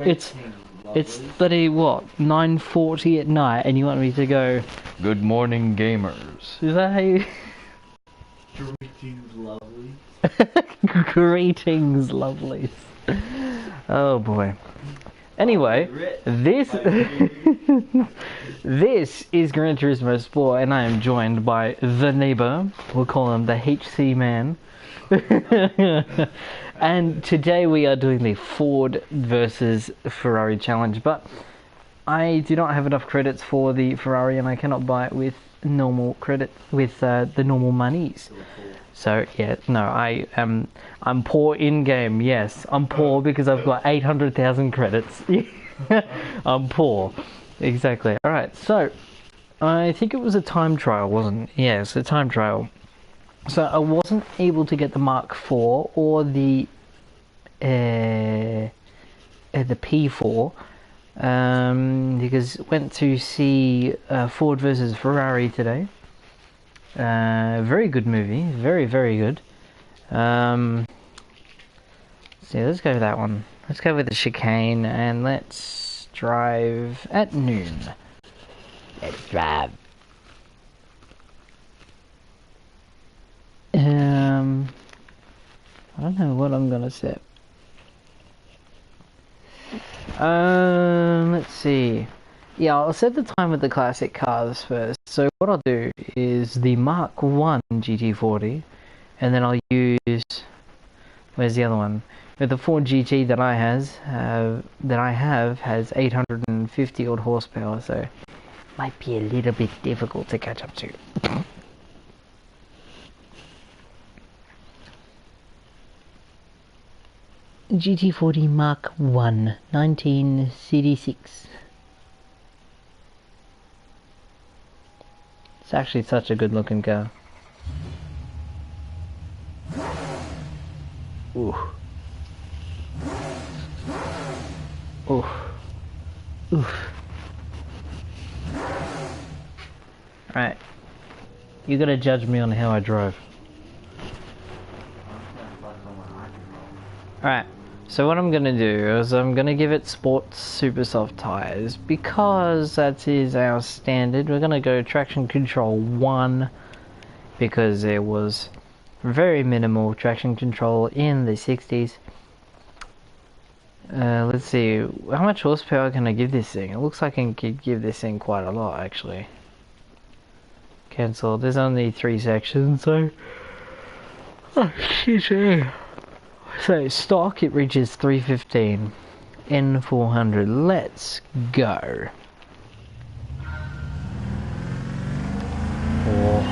It's it's bloody what, 9:40 at night, and you want me to go, "Good morning, gamers." Is that how you? Greetings, lovely. Greetings, lovelies. Oh boy. Anyway, this this is Gran Turismo Sport, and I am joined by the neighbor. We'll call him the HC man. And today we are doing the Ford versus Ferrari challenge, but I do not have enough credits for the Ferrari, and I cannot buy it with normal credit with the normal monies. So yeah, no, I'm poor in game. Yes, I'm poor because I've got 800,000 credits. I'm poor, exactly. All right, so I think it was a time trial, wasn't it? Yeah, it's a time trial. So I wasn't able to get the Mark IV or the P4 because went to see Ford versus Ferrari today. Very good movie, very good. See, let's go with that one. Let's go with the chicane, and let's drive at noon. Let's drive. I don't know what I'm gonna set. Let's see. Yeah, I'll set the time with the classic cars first. So what I'll do is the Mark 1 GT40, and then I'll use, where's the other one? With the Ford GT that I have has 850 odd horsepower, so might be a little bit difficult to catch up to. GT40 Mark 1, 1986. It's actually such a good looking car. Ooh. Ooh. Oof. Right. You gotta judge me on how I drove. Alright. So what I'm gonna do is I'm gonna give it Sport Super Soft tires because that is our standard. We're gonna go traction control 1 because there was very minimal traction control in the 60s. Let's see, how much horsepower can I give this thing? It looks like I can give this thing quite a lot actually. Cancel. There's only 3 sections, so oh shit. So stock, it reaches 315. N400. Let's go. Oh.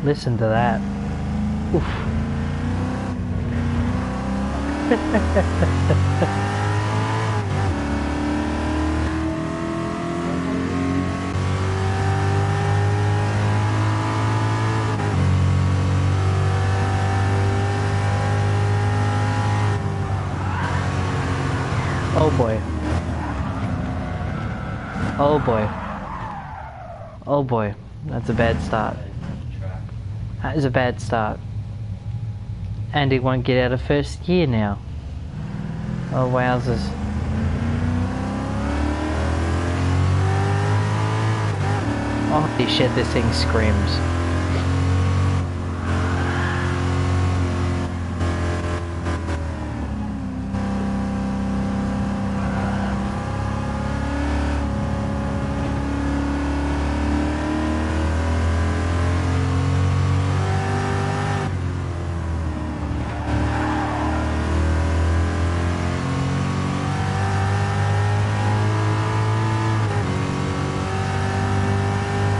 Listen to that. Oof. Oh boy. Oh boy. Oh boy. That's a bad start. That is a bad start. And he won't get out of first gear now. Oh wowzers. Holy shit, this thing screams.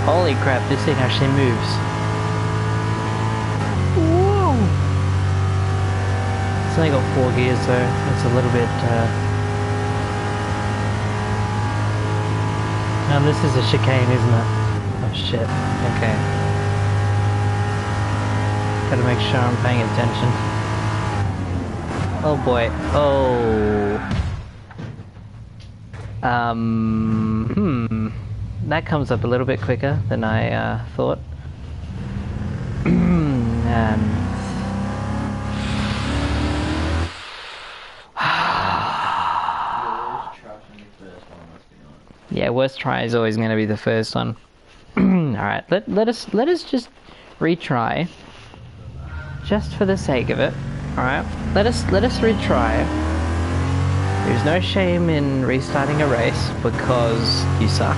Holy crap, this thing actually moves. Whoa! It's only got 4 gears though, it's a little bit Now this is a chicane, isn't it? Oh shit, okay. Gotta make sure I'm paying attention. Oh boy, oh. That comes up a little bit quicker than I thought. worst try is always going to be the first one. Alright, let us just retry. Just for the sake of it. Alright, let us retry. There's no shame in restarting a race because you suck.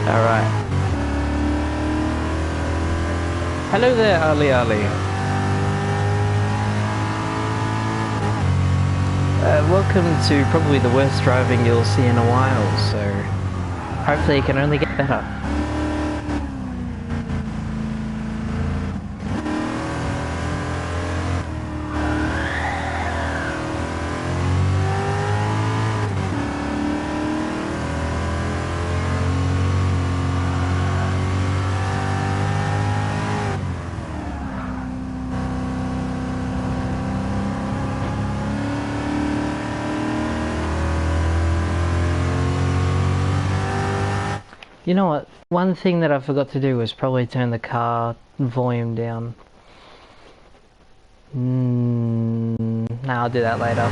Alright. Hello there, Ali Ali. Welcome to probably the worst driving you'll see in a while, so hopefully it can only get better. You know what? One thing that I forgot to do was probably turn the car volume down. Nah, I'll do that later.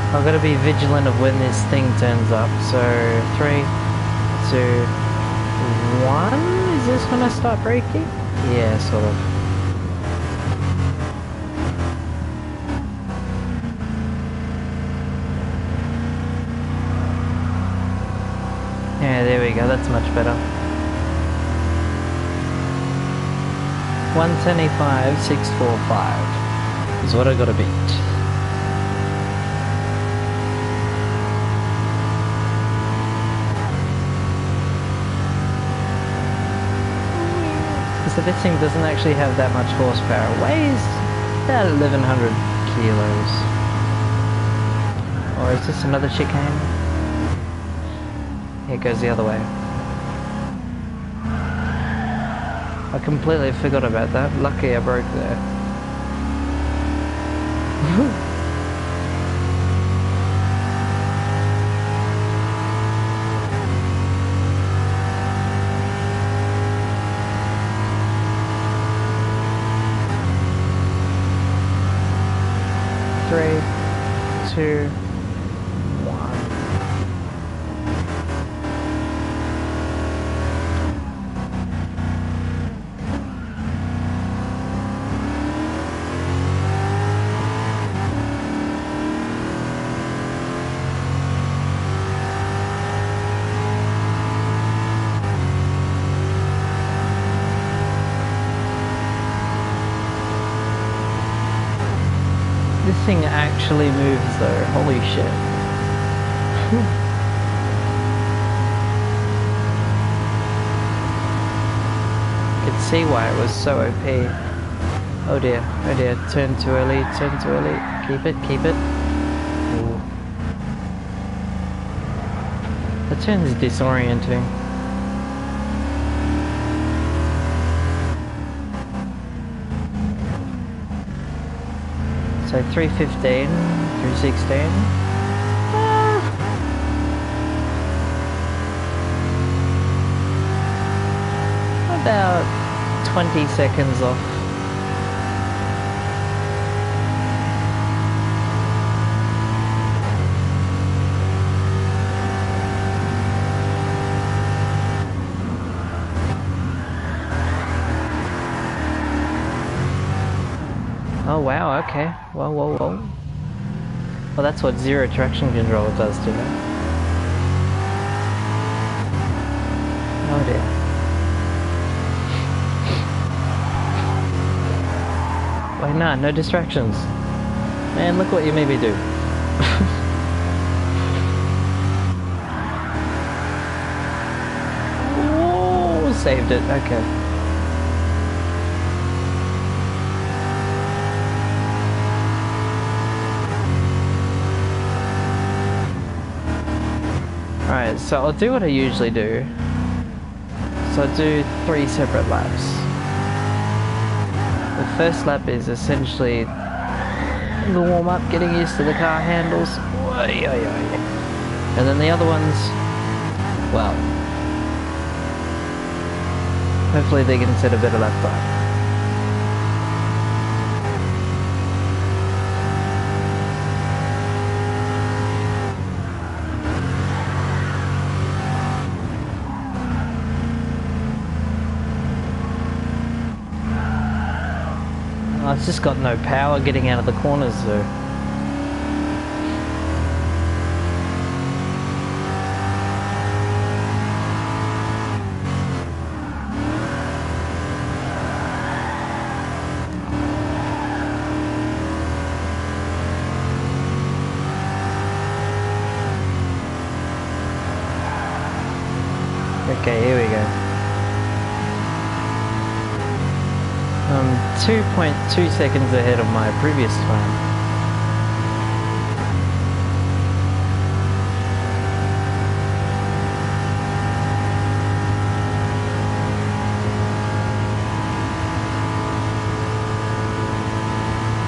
I've got to be vigilant of when this thing turns up. So 3, 2, 1. Is this when I start braking? Yeah, sort of. Yeah, there we go. That's much better. 175.645 is what I got to beat. So this thing doesn't actually have that much horsepower. It weighs about 1,100 kilos. Or is this another chicane? It goes the other way. I completely forgot about that. Lucky I broke there. 3, 2, 1. This thing actually moves though, holy shit. I could see why it was so OP. Oh dear, turn too early, keep it. Ooh. The turn is disorienting. So 315, 316. About 20 seconds off. Oh wow, okay. Whoa. Well, that's what zero traction control does to it. Oh dear. Wait, nah, no distractions. Man, look what you made me do. Whoa, saved it, okay. Alright, so I'll do what I usually do. So I'll do 3 separate laps. The first lap is essentially the warm-up, getting used to the car handles. And then the other ones, well, hopefully they can set a better lap time. It's just got no power getting out of the corners though. Okay, here we go. 2.2 seconds ahead of my previous time.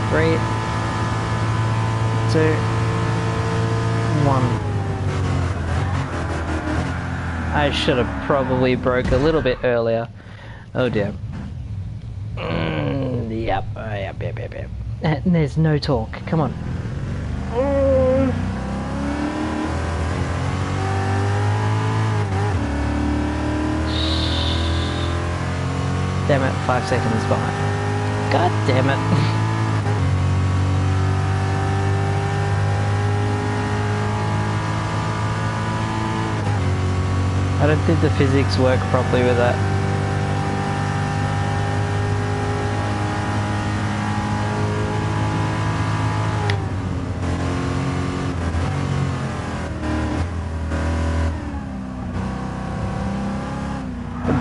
Three, two, one. I should have probably broke a little bit earlier. Oh dear. Yep. And there's no torque. Come on. Damn it, 5 seconds behind. God damn it. I don't think the physics work properly with that.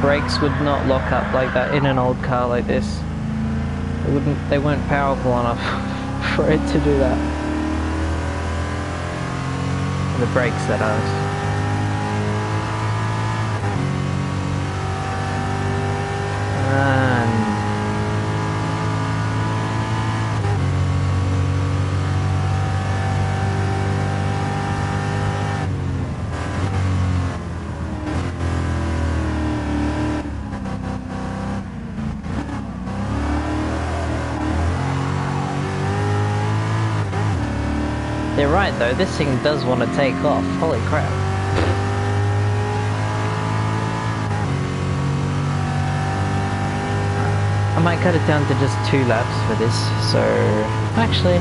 Brakes would not lock up like that in an old car like this. They weren't powerful enough for it to do that. The brakes that are. They're right though, this thing does want to take off. Holy crap. I might cut it down to just 2 laps for this, so... Actually,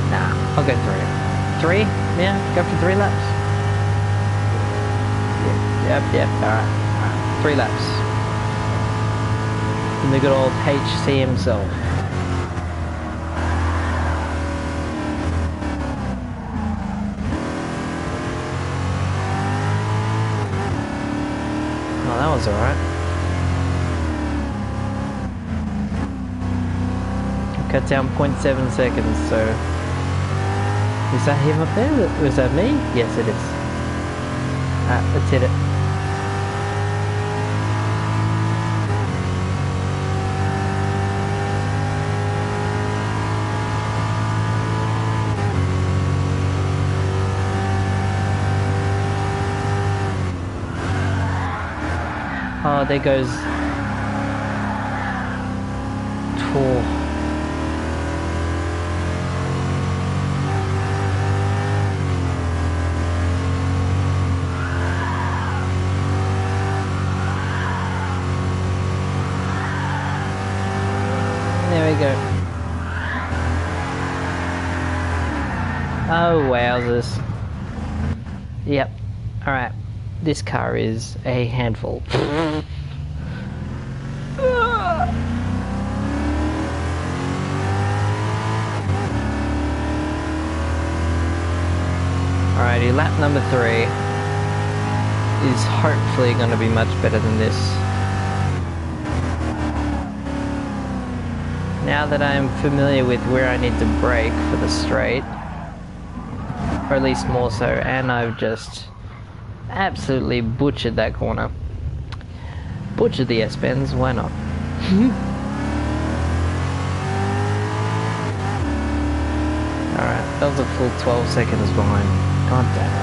nah, I'll go 3. 3? Yeah, go for 3 laps. Yep, alright. 3 laps. And the good old HC himself. That was alright. Cut down 0.7 seconds, so... Is that him up there? Was that me? Yes, it is. Let's hit it. Oh, there goes Tour. There we go. Oh, wowzers. Yep. Alright. This car is a handful. Alrighty, lap number 3 is hopefully going to be much better than this. Now that I'm familiar with where I need to brake for the straight, or at least more so, and I've just absolutely butchered that corner. Butcher the S-bends, why not? Alright, that was a full 12 seconds behind. God damn it.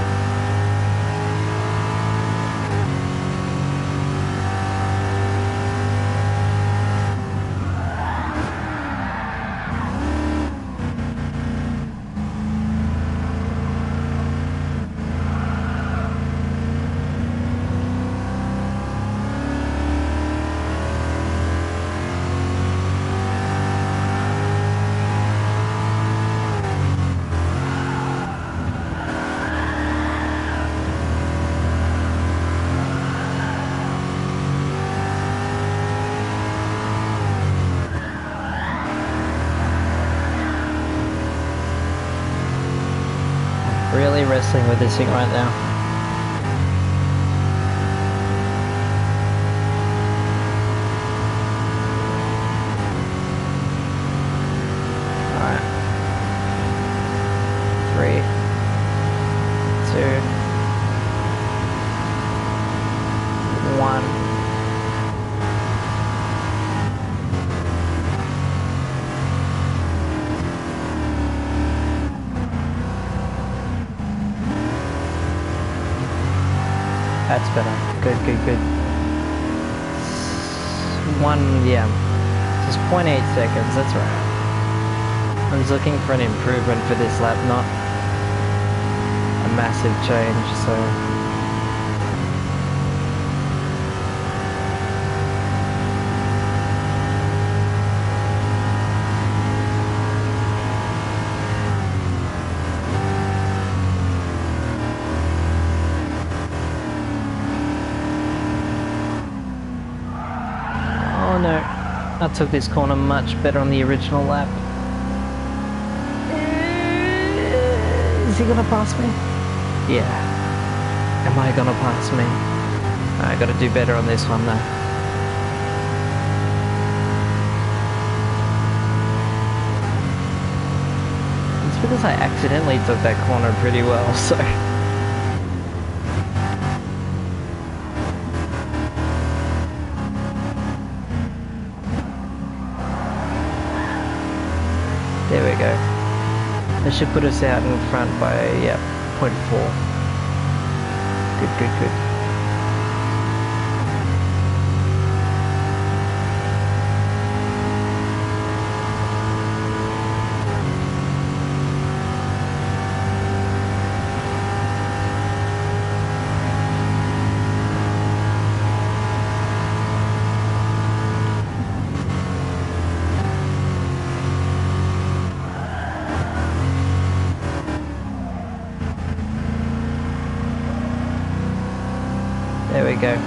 Really wrestling with this thing right now. Alright. 3, 2, 1. That's better. Good, good, good. Yeah. Just 0.8 seconds, that's right. I was looking for an improvement for this lap, not a massive change, so... Oh no, I took this corner much better on the original lap. Is he gonna pass me? Yeah. Am I gonna pass me? I gotta do better on this one though. It's because I accidentally took that corner pretty well, so... There we go. That should put us out in front by, yeah, 0.4. Good, good, good. There we go.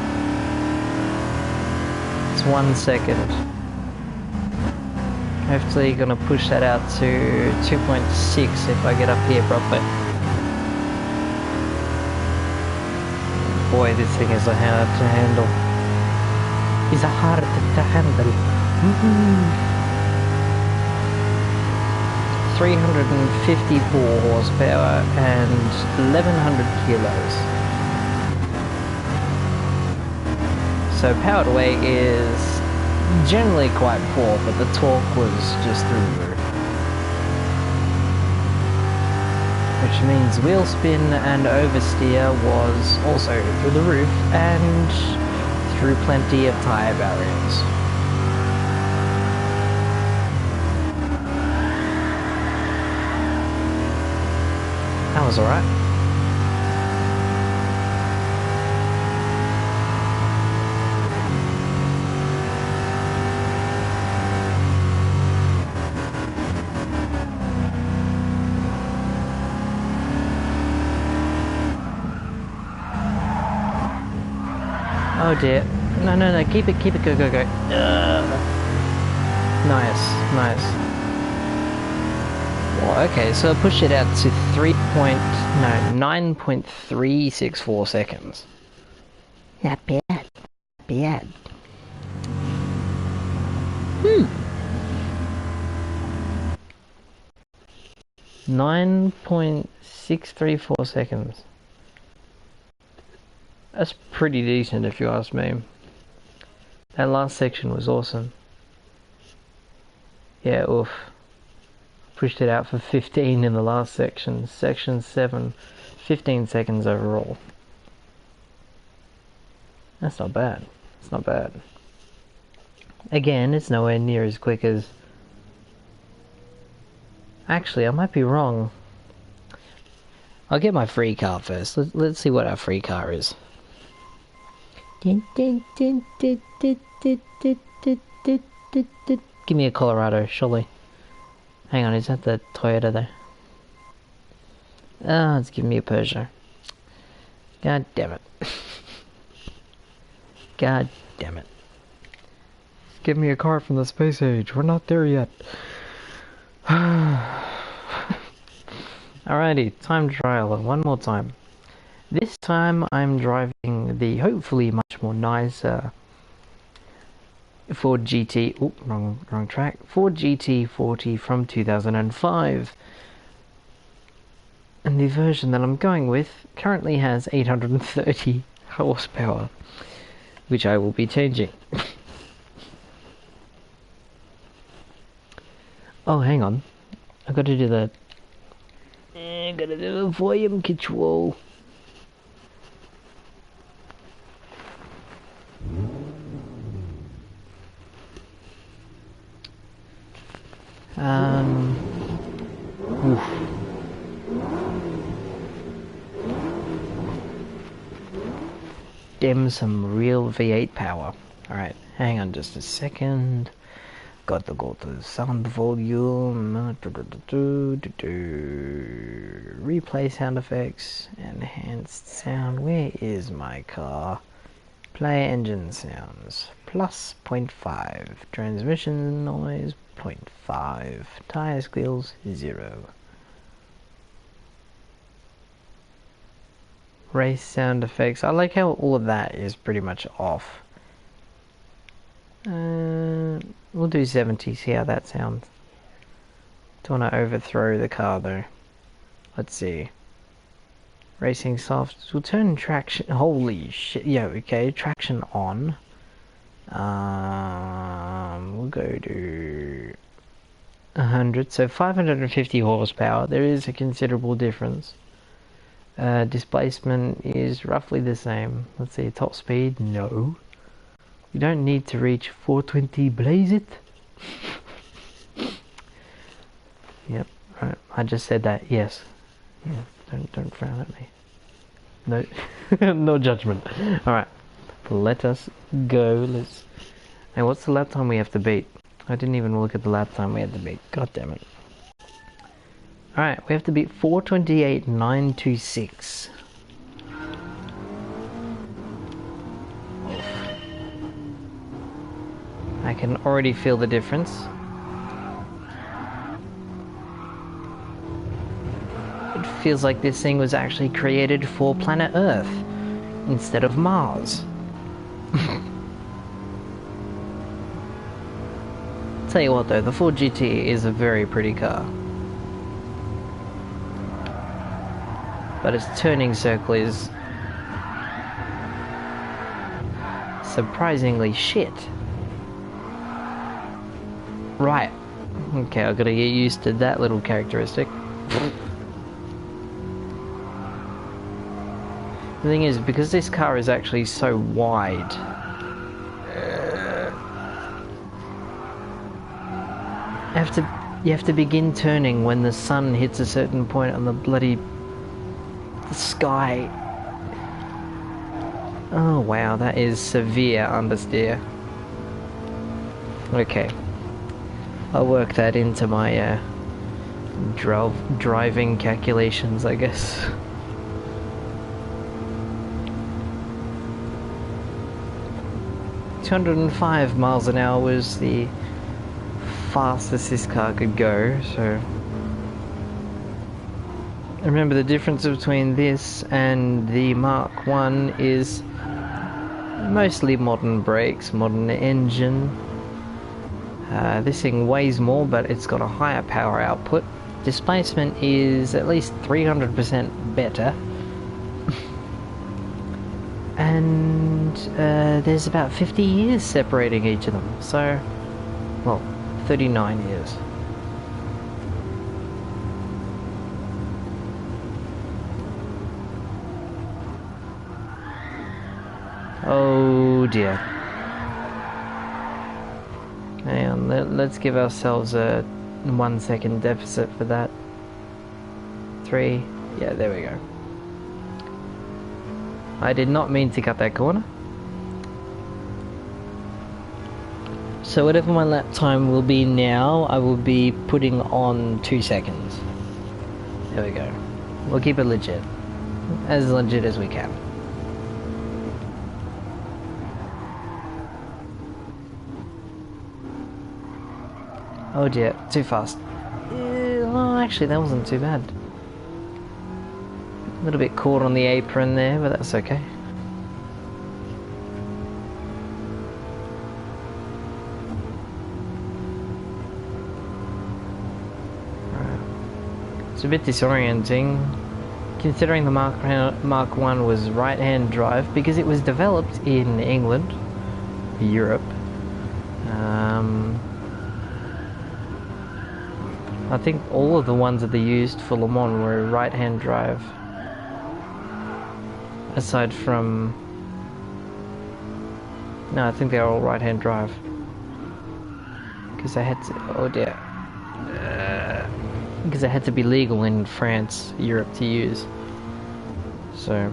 It's 1 second. Hopefully gonna push that out to 2.6 if I get up here properly. Boy, this thing is hard to handle. It's hard to handle. 354 horsepower and 1100 kilos. So power to weight is generally quite poor, but the torque was just through the roof. Which means wheel spin and oversteer was also through the roof and through plenty of tyre barriers. That was alright. Oh dear. No, no, no, keep it, go, go, go. Nice, nice. Well, okay, so I pushed it out to 9.364 seconds. Not bad, not bad. 9.634 seconds. That's pretty decent if you ask me. That last section was awesome. Yeah, oof. Pushed it out for 15 in the last section. Section 7, 15 seconds overall. That's not bad. It's not bad. Again, it's nowhere near as quick as... Actually, I might be wrong. I'll get my free car first. Let's see what our free car is. Give me a Colorado, surely. Hang on, is that the Toyota there? Oh, it's giving me a Peugeot. God damn it. God damn it. Give me a car from the space age. We're not there yet. Alrighty, time trial one more time. This time I'm driving the hopefully much more nicer Ford GT. Oh, wrong track. Ford GT40 from 2005. And the version that I'm going with currently has 830 horsepower, which I will be changing. Oh, hang on. I've got to do the... I've got to do the volume control. Oof. Dim some real V8 power. Alright, hang on just a second. Got to go to sound volume. Replay sound effects. Enhanced sound. Where is my car? Play engine sounds. Plus 0.5. Transmission noise 0.5. Tire squeals 0. Race sound effects. I like how all of that is pretty much off. We'll do 70, see how that sounds. Don't want to overthrow the car though. Let's see. Racing soft. We'll turn traction. Holy shit. Yeah, okay. Traction on. We'll go to 100. So 550 horsepower. There is a considerable difference. Displacement is roughly the same. Let's see. Top speed. No. You don't need to reach 420. Blaze it. Yep. Right. I just said that. Yes. Yeah. Don't frown at me. No, no judgment. All right. Let us go. Let's. Hey, what's the lap time we have to beat? I didn't even look at the lap time we had to beat. God damn it. All right. We have to beat 4:28.926. I can already feel the difference. It feels like this thing was actually created for planet Earth instead of Mars. Tell you what though, the Ford GT is a very pretty car. But its turning circle is surprisingly shit. Right. Okay, I've got to get used to that little characteristic. The thing is, because this car is actually so wide, you have to begin turning when the sun hits a certain point on the bloody sky. Oh wow, that is severe understeer. Okay. I'll work that into my driving calculations, I guess. "205 miles an hour was the fastest this car could go, so... Remember, the difference between this and the Mark 1 is mostly modern brakes, modern engine. This thing weighs more, but it's got a higher power output. Displacement is at least 300% better. and there's about 50 years separating each of them. So, well, 39 years. Oh dear. Hang on, let's give ourselves a 1 second deficit for that. 3, yeah, there we go. I did not mean to cut that corner. So whatever my lap time will be now, I will be putting on 2 seconds. There we go. We'll keep it legit. As legit as we can. Oh dear, too fast. Oh, actually that wasn't too bad. A little bit caught on the apron there, but that's okay. It's a bit disorienting, considering the Mark 1 was right-hand drive, because it was developed in England, Europe. I think all of the ones that they used for Le Mans were right-hand drive. Aside from... No, I think they're all right-hand drive. Because they had to... Oh dear. Because they had to be legal in France, Europe to use. So...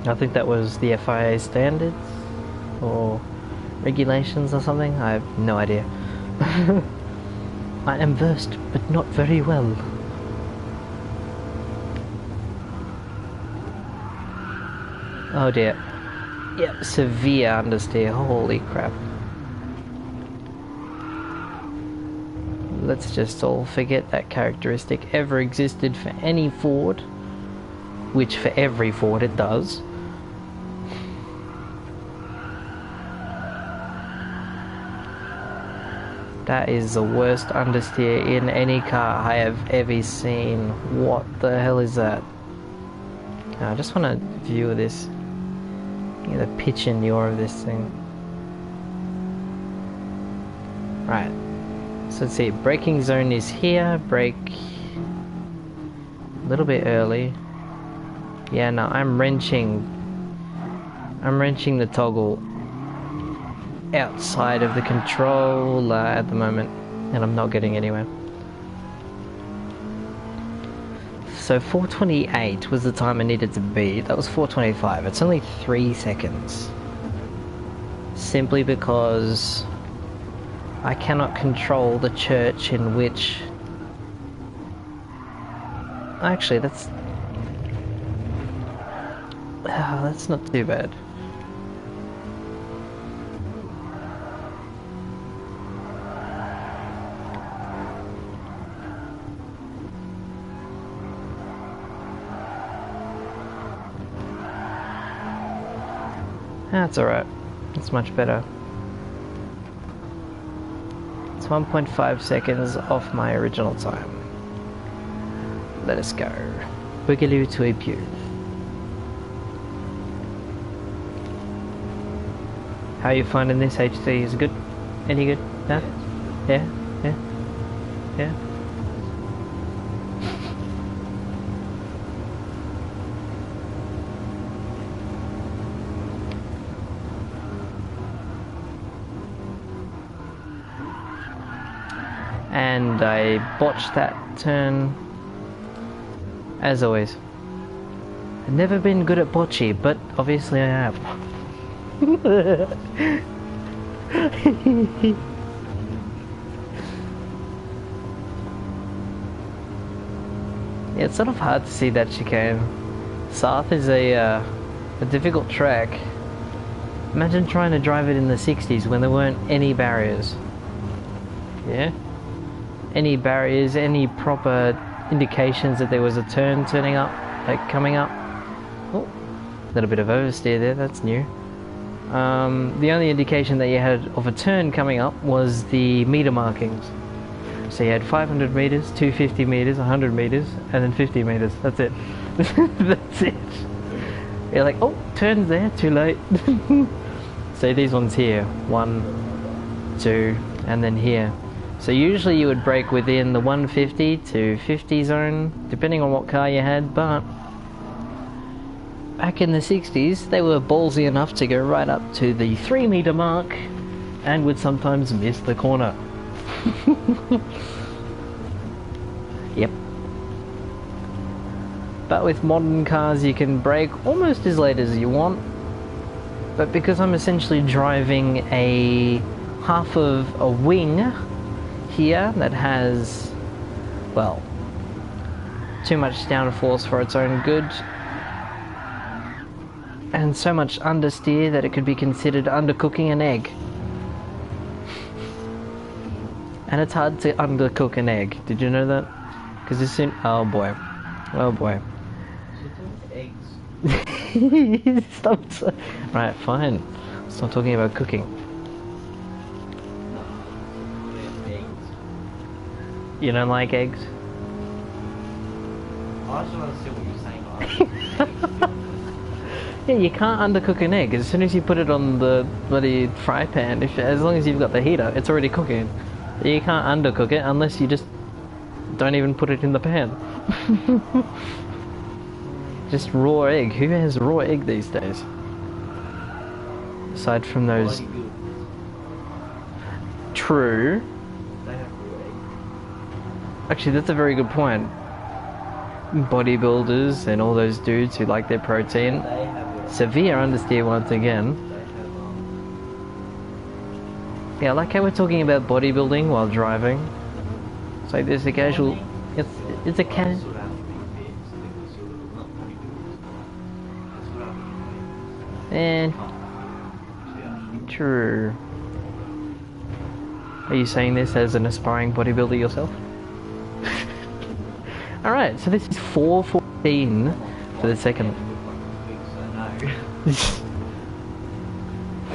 I think that was the FIA standards? Or regulations or something? I have no idea. I am versed, but not very well. Oh dear. Yep, severe understeer, holy crap. Let's just all forget that characteristic ever existed for any Ford, which for every Ford it does. That is the worst understeer in any car I have ever seen. What the hell is that? I just want to view this. Get the pitch and yaw of this thing. Right. So let's see. Braking zone is here. Brake a little bit early. Yeah, no, I'm wrenching the toggle outside of the controller at the moment, and I'm not getting anywhere. So 4:28 was the time I needed to beat. That was 4:25. It's only 3 seconds. Simply because I cannot control the church in which... Actually, that's not too bad. That's alright. It's much better. It's 1.5 seconds off my original time. Let us go. Boogaloo to a pew. How are you finding this HD? Is it good? Any good? No? Yeah? Yeah? Yeah? And I botched that turn, as always. I've never been good at bocce, but obviously I have. Yeah, it's sort of hard to see that chicane. Sorta is a difficult track. Imagine trying to drive it in the 60s when there weren't any barriers. Yeah? Any barriers, any proper indications that there was a turn turning up, like coming up. Oh, a little bit of oversteer there, that's new. The only indication that you had of a turn coming up was the meter markings. So you had 500 meters, 250 meters, 100 meters, and then 50 meters. That's it. That's it. You're like, oh, turns there, too late. So these ones here, 1, 2, and then here. So usually you would brake within the 150 to 50 zone, depending on what car you had, but back in the 60s, they were ballsy enough to go right up to the 3-meter mark and would sometimes miss the corner. Yep. But with modern cars, you can brake almost as late as you want. But because I'm essentially driving a half of a wing here that has, well, too much downforce for its own good, and so much understeer that it could be considered undercooking an egg. And it's hard to undercook an egg. Did you know that? Because as soon... Oh boy. Oh boy. Stop. Right, fine. Stop talking about cooking. You don't like eggs? I just want to see what you're saying. Yeah, you can't undercook an egg. As soon as you put it on the bloody fry pan, as long as you've got the heater, it's already cooking. You can't undercook it unless you just don't even put it in the pan. Just raw egg. Who has raw egg these days? Aside from those... True. Actually, that's a very good point. Bodybuilders and all those dudes who like their protein. Severe understeer once again. Yeah, I like how we're talking about bodybuilding while driving. It's like there's a casual... It's a casual... And... True. Are you saying this as an aspiring bodybuilder yourself? Alright, so this is 4:14 for the second.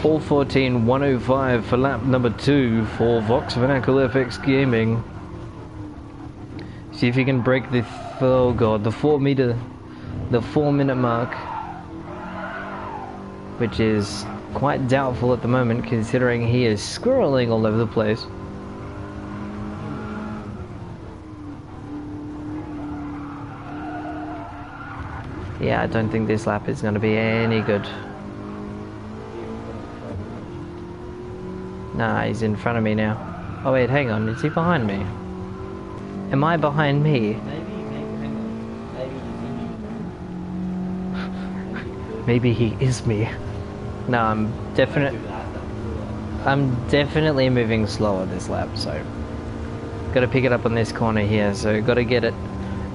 4:14.105 for lap number 2 for Vox Vernacular FX Gaming. See if you can break the, oh god, the 4-minute mark, which is quite doubtful at the moment considering he is squirreling all over the place. Yeah, I don't think this lap is going to be any good. Nah, he's in front of me now. Oh wait, hang on, is he behind me? Am I behind me? Maybe he is me. No, I'm definitely moving slower this lap, so gotta pick it up on this corner here, so gotta get it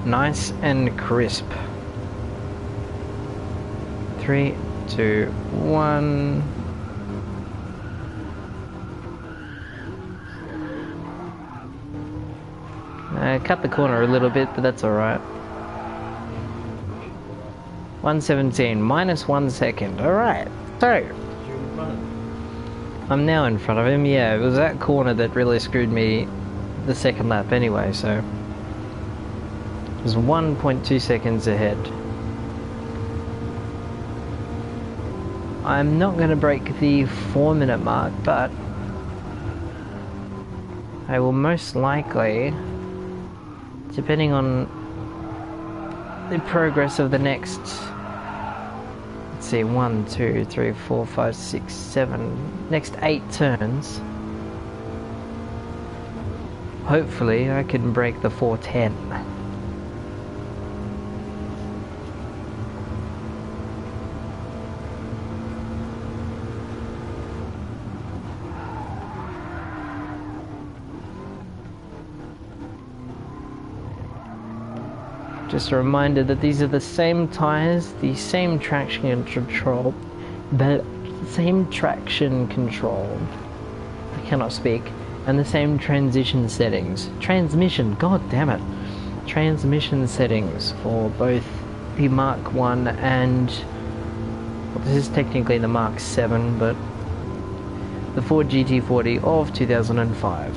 nice and crisp. 3, 2, 1. Cut the corner a little bit, but that's alright. 117, minus 1 second. Alright, so I'm now in front of him. Yeah, it was that corner that really screwed me the second lap anyway, so it was 1.2 seconds ahead. I'm not going to break the 4-minute mark, but I will most likely, depending on the progress of the next, let's see, 1, 2, 3, 4, 5, 6, 7, next 8 turns, hopefully I can break the 4:10. Just a reminder that these are the same tyres, the same traction control, I cannot speak, and the same transition settings. God damn it. Transmission settings for both the Mark 1 and, well, this is technically the Mark 7, but the Ford GT40 of 2005.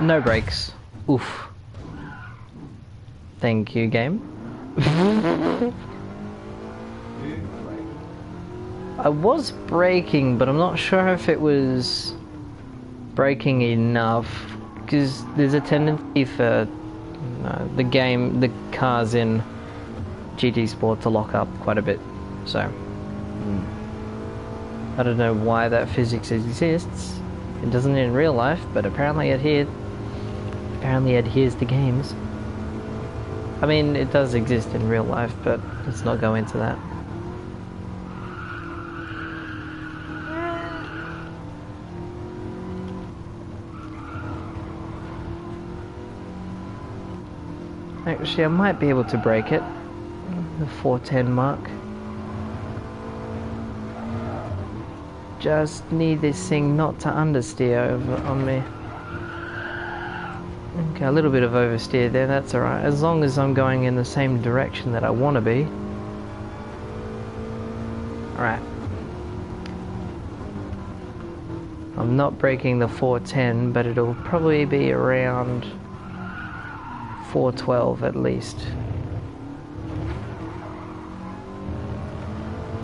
No brakes. Oof. Thank you, game. I was braking, but I'm not sure if it was braking enough, because there's a tendency for the cars in GT Sport to lock up quite a bit. So I don't know why that physics exists. It doesn't in real life, but apparently it adheres to games. I mean, it does exist in real life, but let's not go into that. Actually, I might be able to break it. The 410 mark. Just need this thing not to understeer over on me. Okay, a little bit of oversteer there, that's alright. As long as I'm going in the same direction that I want to be. Alright. I'm not breaking the 410, but it'll probably be around 412 at least.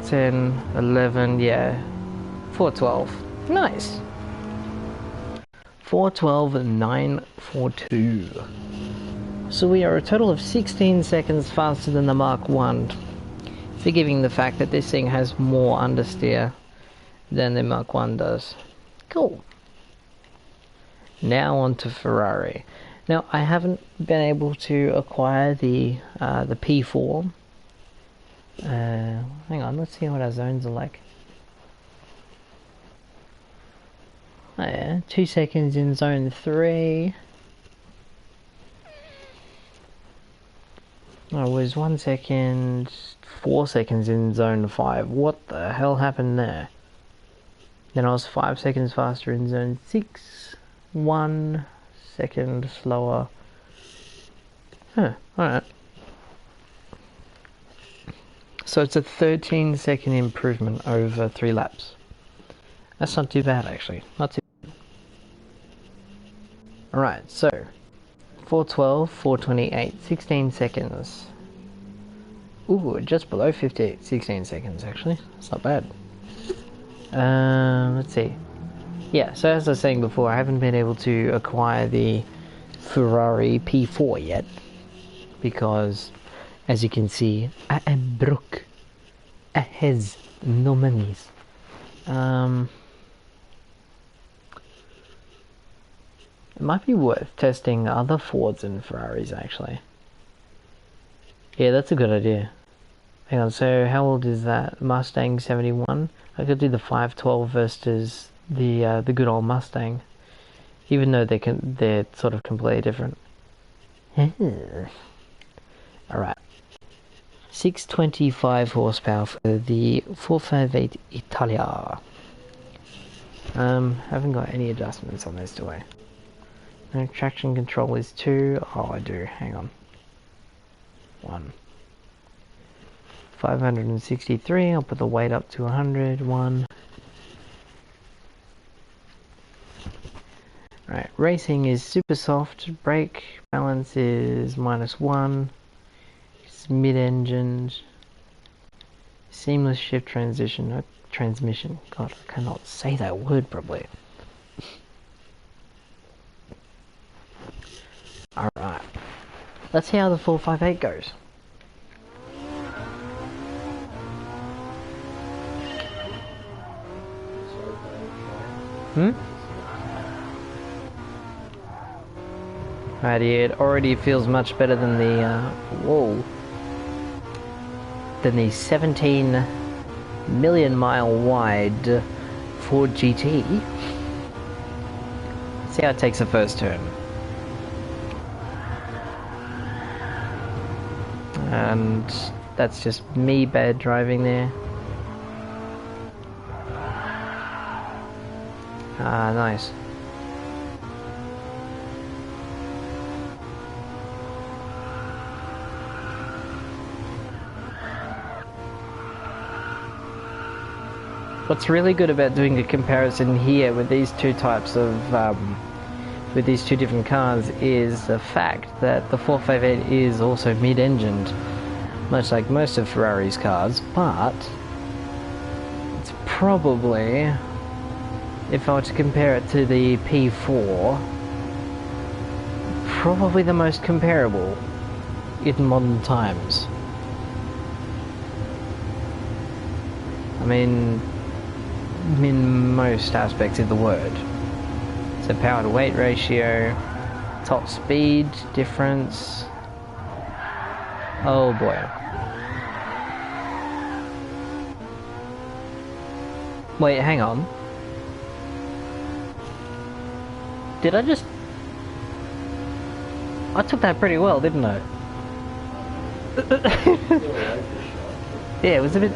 10, 11, yeah. 412. Nice. 412 and 942. So we are a total of 16 seconds faster than the Mark 1. Forgiving the fact that this thing has more understeer than the Mark 1 does. Cool. Now on to Ferrari. Now I haven't been able to acquire the P4. Hang on, let's see what our zones are like. Oh yeah, 2 seconds in zone 3. I was 1 second, 4 seconds in zone 5. What the hell happened there? Then I was 5 seconds faster in zone 6. 1 second slower. Huh, alright. So it's a 13-second improvement over 3 laps. That's not too bad, actually. Not too bad. Alright, so 412, 428, 16 seconds. Ooh, just below 58, 16 seconds, actually. That's not bad. Let's see. Yeah, so as I was saying before, I haven't been able to acquire the Ferrari P4 yet. Because, as you can see, I am broke. I has no monies. It might be worth testing other Fords and Ferraris, actually. Yeah, that's a good idea. Hang on, so how old is that? Mustang 71? I could do the 512 versus the good old Mustang. Even though they're sort of completely different. Alright. 625 horsepower for the 458 Italia. Haven't got any adjustments on this, do I? No, traction control is 2. Oh, I do. Hang on. 1. 563. I'll put the weight up to 100. 1. Right. Racing is super soft. Brake balance is -1. It's mid-engine. Seamless shift transition. Transmission. God, I cannot say that word properly. Alright. Let's see how the 458 goes. Right, it already feels much better than the, than the 17 million mile wide Ford GT. See how it takes the first turn. And that's just me bad driving there. Ah, nice. What's really good about doing a comparison here with these two types of with these two different cars is the fact that the 458 is also mid-engined, much like most of Ferrari's cars, but it's probably, if I were to compare it to the P4, probably the most comparable in modern times. I mean, in most aspects of the word. So power to weight ratio, top speed difference. Oh boy. Wait, hang on. Did I just... I took that pretty well, didn't I? Yeah, it was a bit...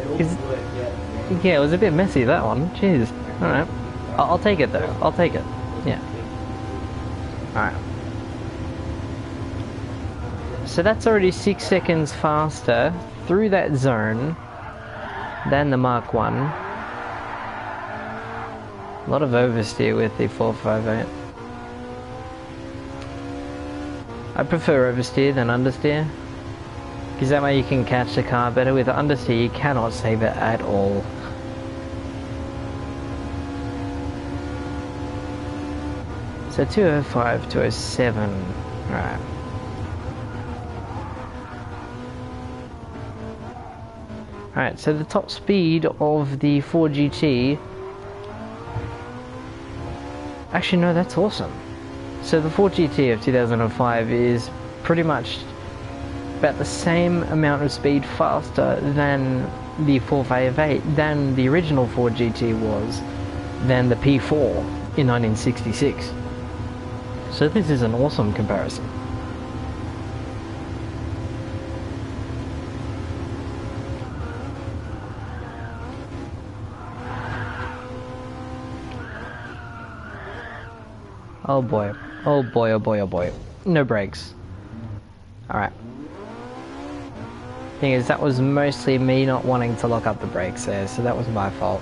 Yeah, it was a bit messy, that one. Jeez. Alright. I'll take it, though. I'll take it. Yeah. Alright. So that's already 6 seconds faster through that zone than the Mark 1. A lot of oversteer with the 458. I prefer oversteer than understeer, because that way you can catch the car better. With understeer you cannot save it at all. So 205, 207, right. Alright, so the top speed of the 4GT... Actually no, that's awesome. So the 4GT of 2005 is pretty much about the same amount of speed faster than the 458, than the original 4GT was, than the P4 in 1966. So this is an awesome comparison. Oh boy. Oh boy, oh boy, oh boy. No brakes. Alright. Thing is, that was mostly me not wanting to lock up the brakes there, so that was my fault.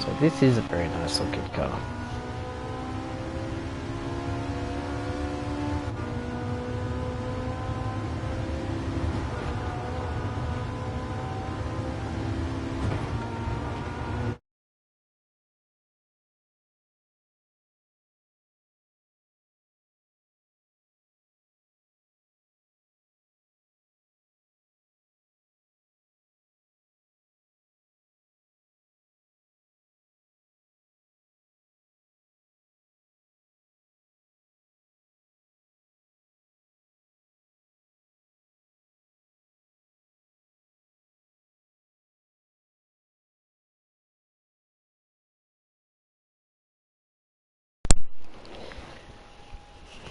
So this is a very nice looking car.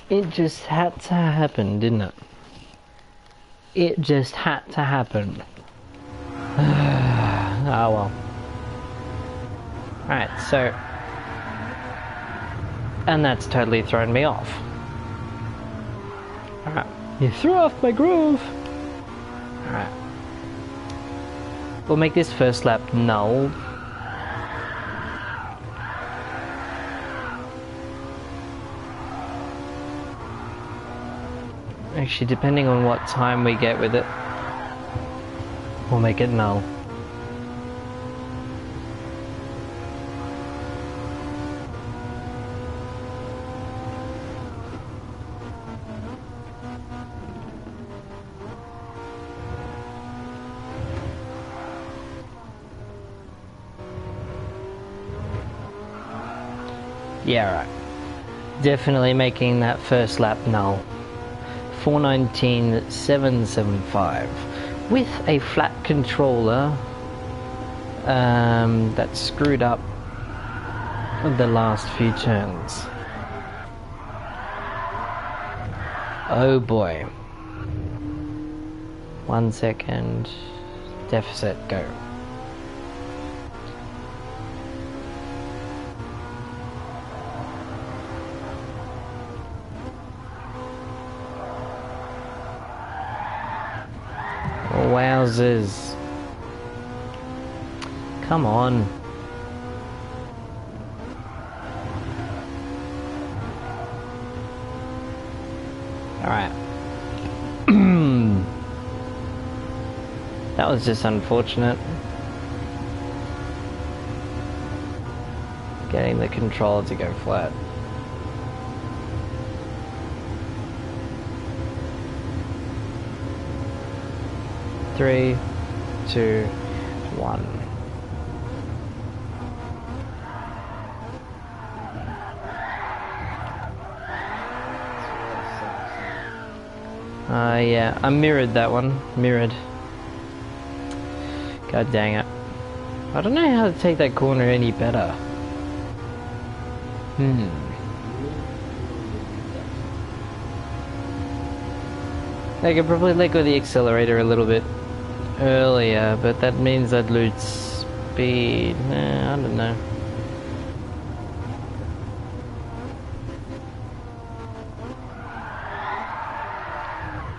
It just had to happen, didn't it? It just had to happen. Oh well. Alright, so... And that's totally thrown me off. Alright. You threw off my groove! Alright. We'll make this first lap null. Actually, depending on what time we get with it, we'll make it null. Yeah, right. Definitely making that first lap null. 419.775 with a flat controller that screwed up the last few turns. Oh boy. 1 second. Deficit, go. Wowzers. Come on. Alright. That was just unfortunate. Getting the controller to go flat. Three, two, one. Yeah, I mirrored that one. Mirrored. God dang it. I don't know how to take that corner any better. I could probably let go of the accelerator a little bit earlier, but that means I'd lose speed. I don't know.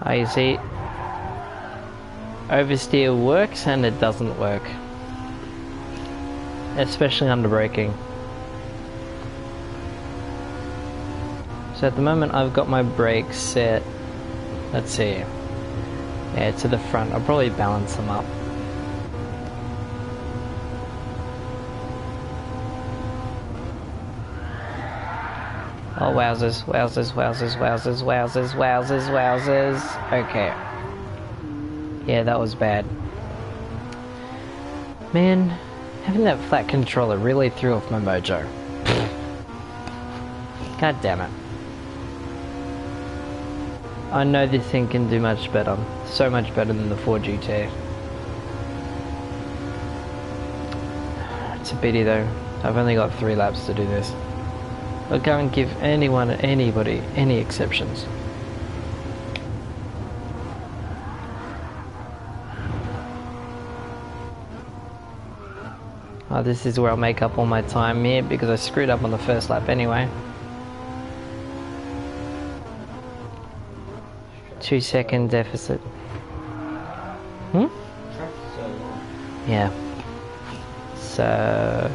You see, oversteer works and it doesn't work, especially under braking. So at the moment I've got my brakes set, let's see, yeah, to the front. I'll probably balance them up. Oh, wowzers, wowzers, wowzers, wowzers, wowzers, wowzers, wowzers. Okay. Yeah, that was bad. Man, having that flat controller really threw off my mojo. God damn it. I know this thing can do much better. So much better than the Ford GT. It's a pity though. I've only got 3 laps to do this. I can't give anybody, any exceptions. Oh, this is where I'll make up all my time here because I screwed up on the first lap anyway. 2-second deficit. Yeah. So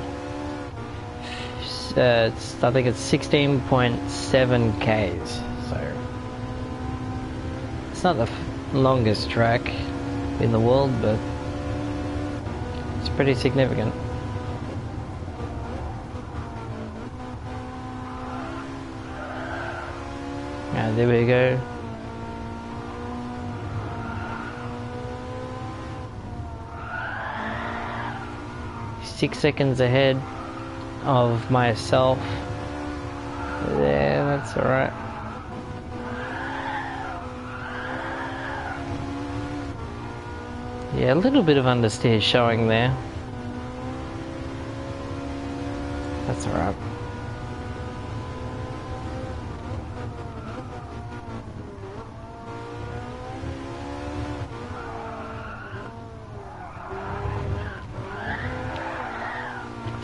I think it's 16.7 Ks. So it's not the longest track in the world, but it's pretty significant. There we go. Six seconds ahead of myself. Yeah, that's alright. Yeah, a little bit of understeer showing there. That's alright.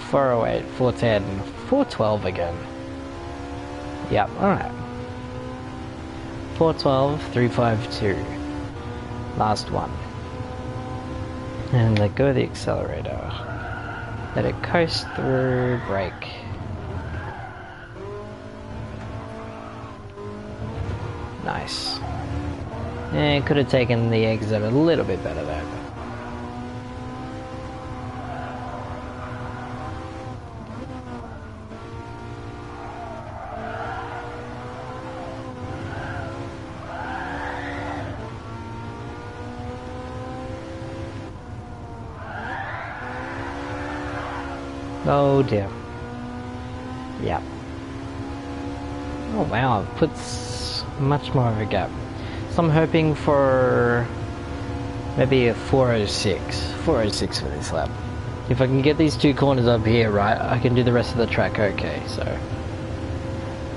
.408, 410, 412 again. Yep, alright. 412, 352. Last one. And let go of the accelerator. Let it coast through, brake. Nice. And could have taken the exit a little bit better there. Oh dear. Yep. Oh wow, it puts much more of a gap. So I'm hoping for maybe a 406. 406 for this lap. If I can get these 2 corners up here right, I can do the rest of the track okay, so.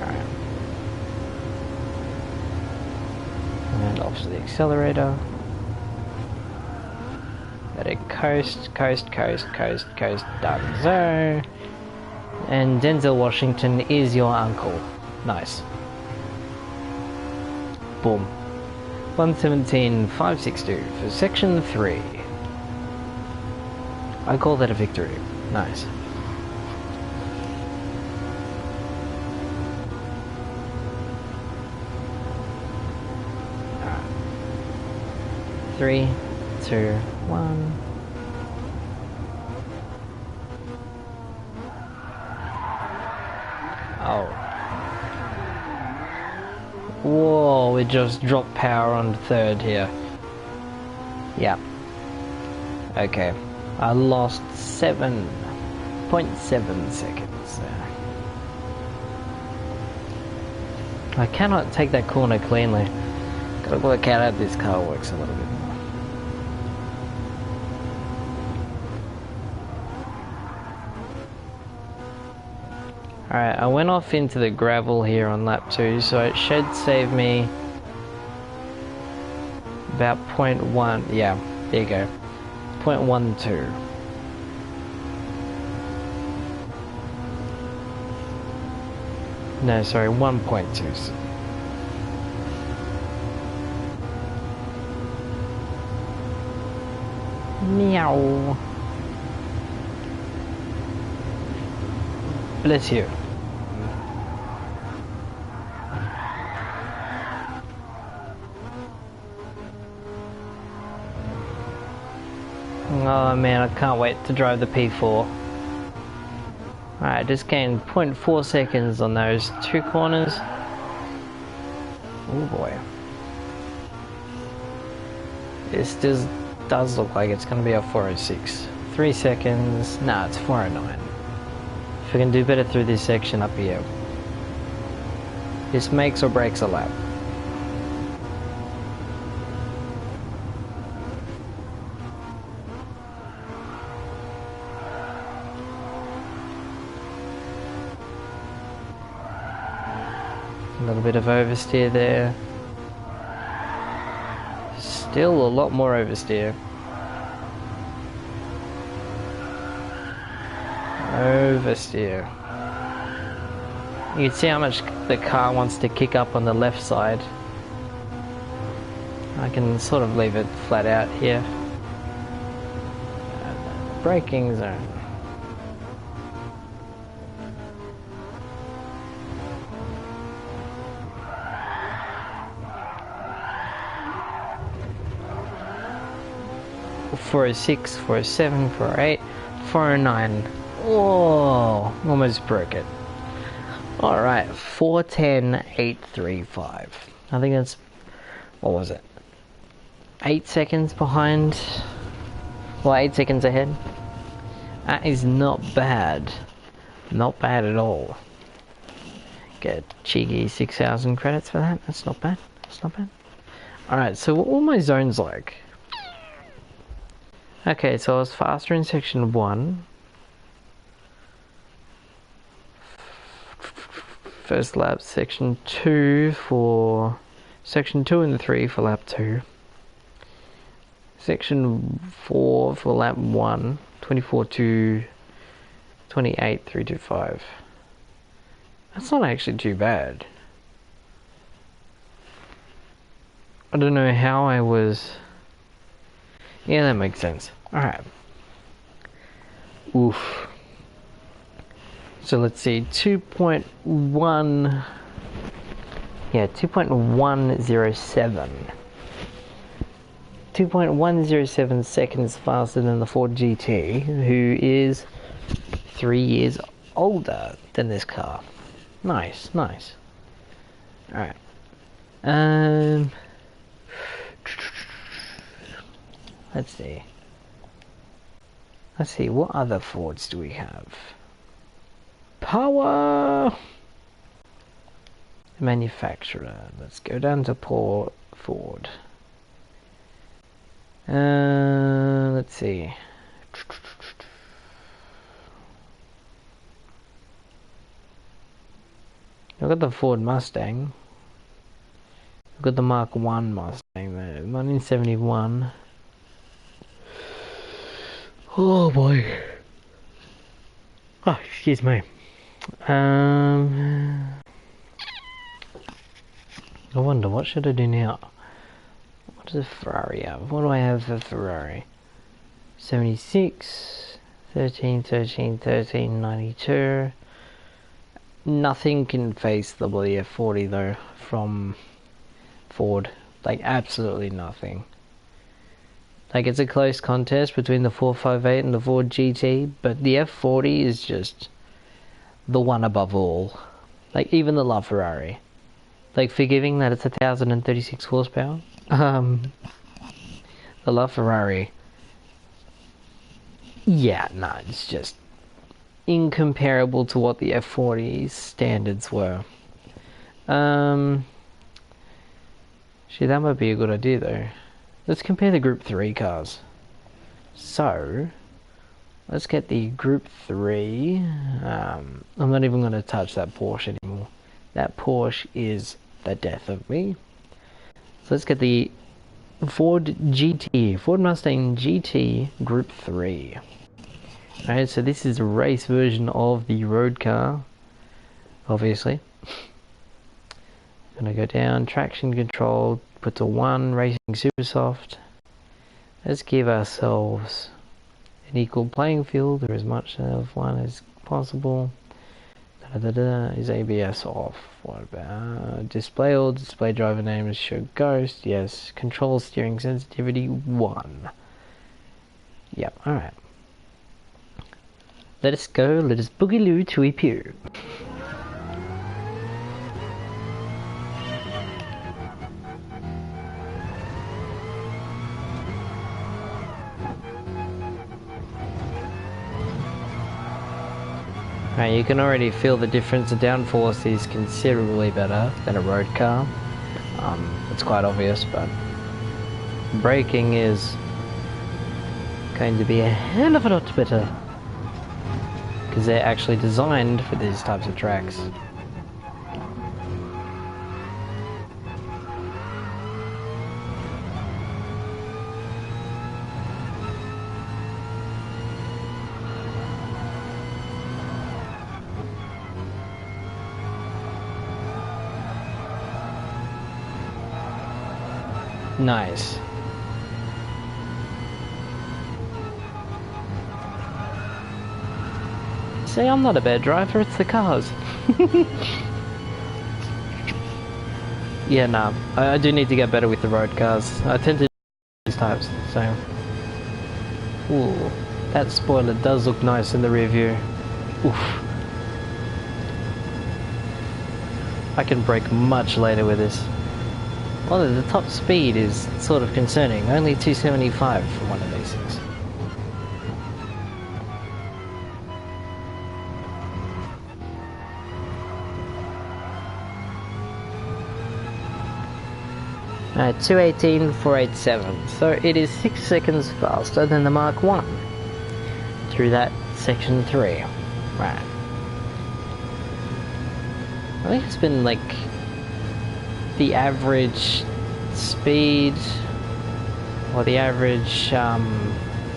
Alright. And off to the accelerator. Let it coast, coast, coast, coast, coast, done. So, and Denzel Washington is your uncle. Nice. Boom. 117.562 for section 3. I call that a victory. Nice. Alright. 3, 2, 1. Oh. Whoa, we just dropped power on third here. Yeah. Okay. I lost 7.7 seconds there. I cannot take that corner cleanly. Gotta work out how this car works a little bit more. Alright, I went off into the gravel here on lap 2, so it should save me about 0.1, yeah, there you go, 0.12. No, sorry, 1.2. Meow. Bless you. Oh man, I can't wait to drive the P4. Alright, just gained 0.4 seconds on those 2 corners. Oh boy. This does look like it's going to be a 406. 3 seconds. Nah, it's 409. If we can do better through this section up here. This makes or breaks a lap. A little bit of oversteer there. Still a lot more oversteer. Oversteer. You can see how much the car wants to kick up on the left side. I can sort of leave it flat out here. Braking zone. .406, 407, 408, 409. Oh, almost broke it. Alright, 410.835. I think that's, what was it? 8 seconds behind. Well, 8 seconds ahead. That is not bad. Not bad at all. Get cheeky 6,000 credits for that. That's not bad. That's not bad. Alright, so what were my zones like? Okay, so I was faster in section 1. First lap, section 2 for... Section 2 and 3 for lap 2. Section 4 for lap 1. 24 to 28, 325. That's not actually too bad. I don't know how I was... Yeah, that makes sense. Alright. Oof. So let's see, 2.1... Yeah, 2.107. 2.107 seconds faster than the Ford GT, who is 3 years older than this car. Nice, nice. Alright. Let's see. Let's see, what other Fords do we have? Power! Manufacturer. Let's go down to Ford. Let's see. I've got the Ford Mustang. I've got the Mark 1 Mustang there. 1971. Oh boy. Oh, excuse me. I wonder, what should I do now? What does a Ferrari have? What do I have for Ferrari? 76, 13, 13, 13, 92. Nothing can face the bloody F40 though from Ford. Like, absolutely nothing. Like, it's a close contest between the 458 and the Ford GT, but the F40 is just the one above all. Like, even the LaFerrari. Like, forgiving that it's 1,036 horsepower. The LaFerrari. Yeah, no, it's just incomparable to what the F40's standards were. Shit, that might be a good idea though. Let's compare the Group 3 cars. So, let's get the Group 3. I'm not even going to touch that Porsche anymore. That Porsche is the death of me. So let's get the Ford GT, Ford Mustang GT Group 3. Alright, so this is a race version of the road car, obviously. Gonna go down, traction control, put to 1, racing super soft. Let's give ourselves an equal playing field, or as much of one as possible. Is ABS off? What about display all? Display driver name is show ghost. Yes. Control steering sensitivity 1. Yep. All right. Let us go. Let us boogaloo to a pew. Right, you can already feel the difference. The downforce is considerably better than a road car. It's quite obvious, but braking is going to be a hell of a lot better because they're actually designed for these types of tracks. Nice. See, I'm not a bad driver, it's the cars. Yeah, nah, I do need to get better with the road cars. I tend to do these types, so... Ooh, that spoiler does look nice in the rear view. Oof. I can brake much later with this. Although the top speed is sort of concerning, only 275 for one of these things. Alright, 218, 487, so it is 6 seconds faster than the Mark 1 through that section 3. Right. I think it's been like the average speed or the average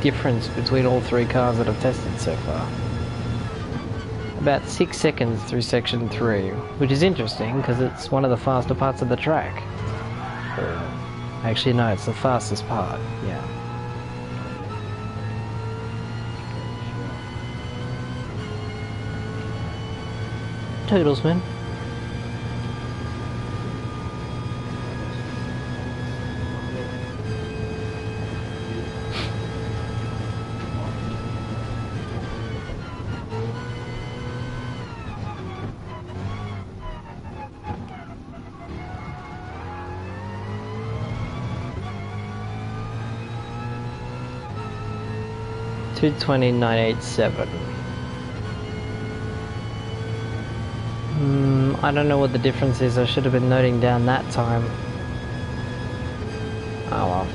difference between all 3 cars that I've tested so far. About 6 seconds through section 3, which is interesting because it's one of the faster parts of the track. Actually no, it's the fastest part, yeah. Toodles, man. $220,987. I don't know what the difference is. I should have been noting down that time. Oh well.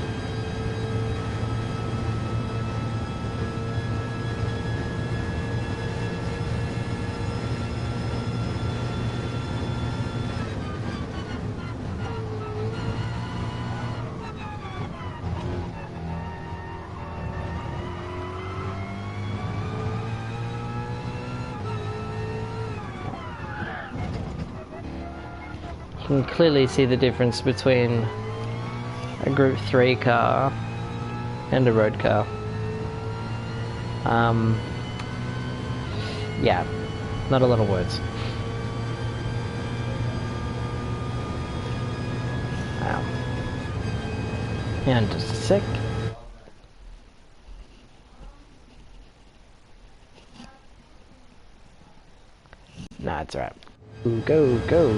You can clearly see the difference between a Group 3 car and a road car. Yeah, not a lot of words. And just a sec. Nah, it's alright. Go, go.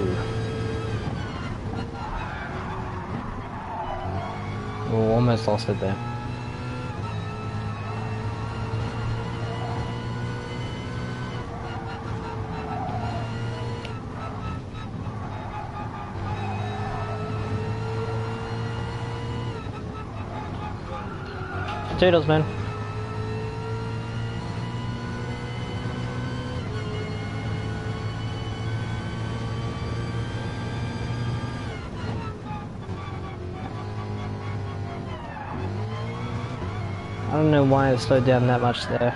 Oh, almost lost it there. Potatoes, man. I don't know why it slowed down that much there.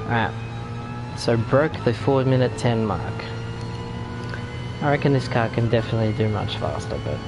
Alright, so broke the 4:10 mark. I reckon this car can definitely do much faster, but...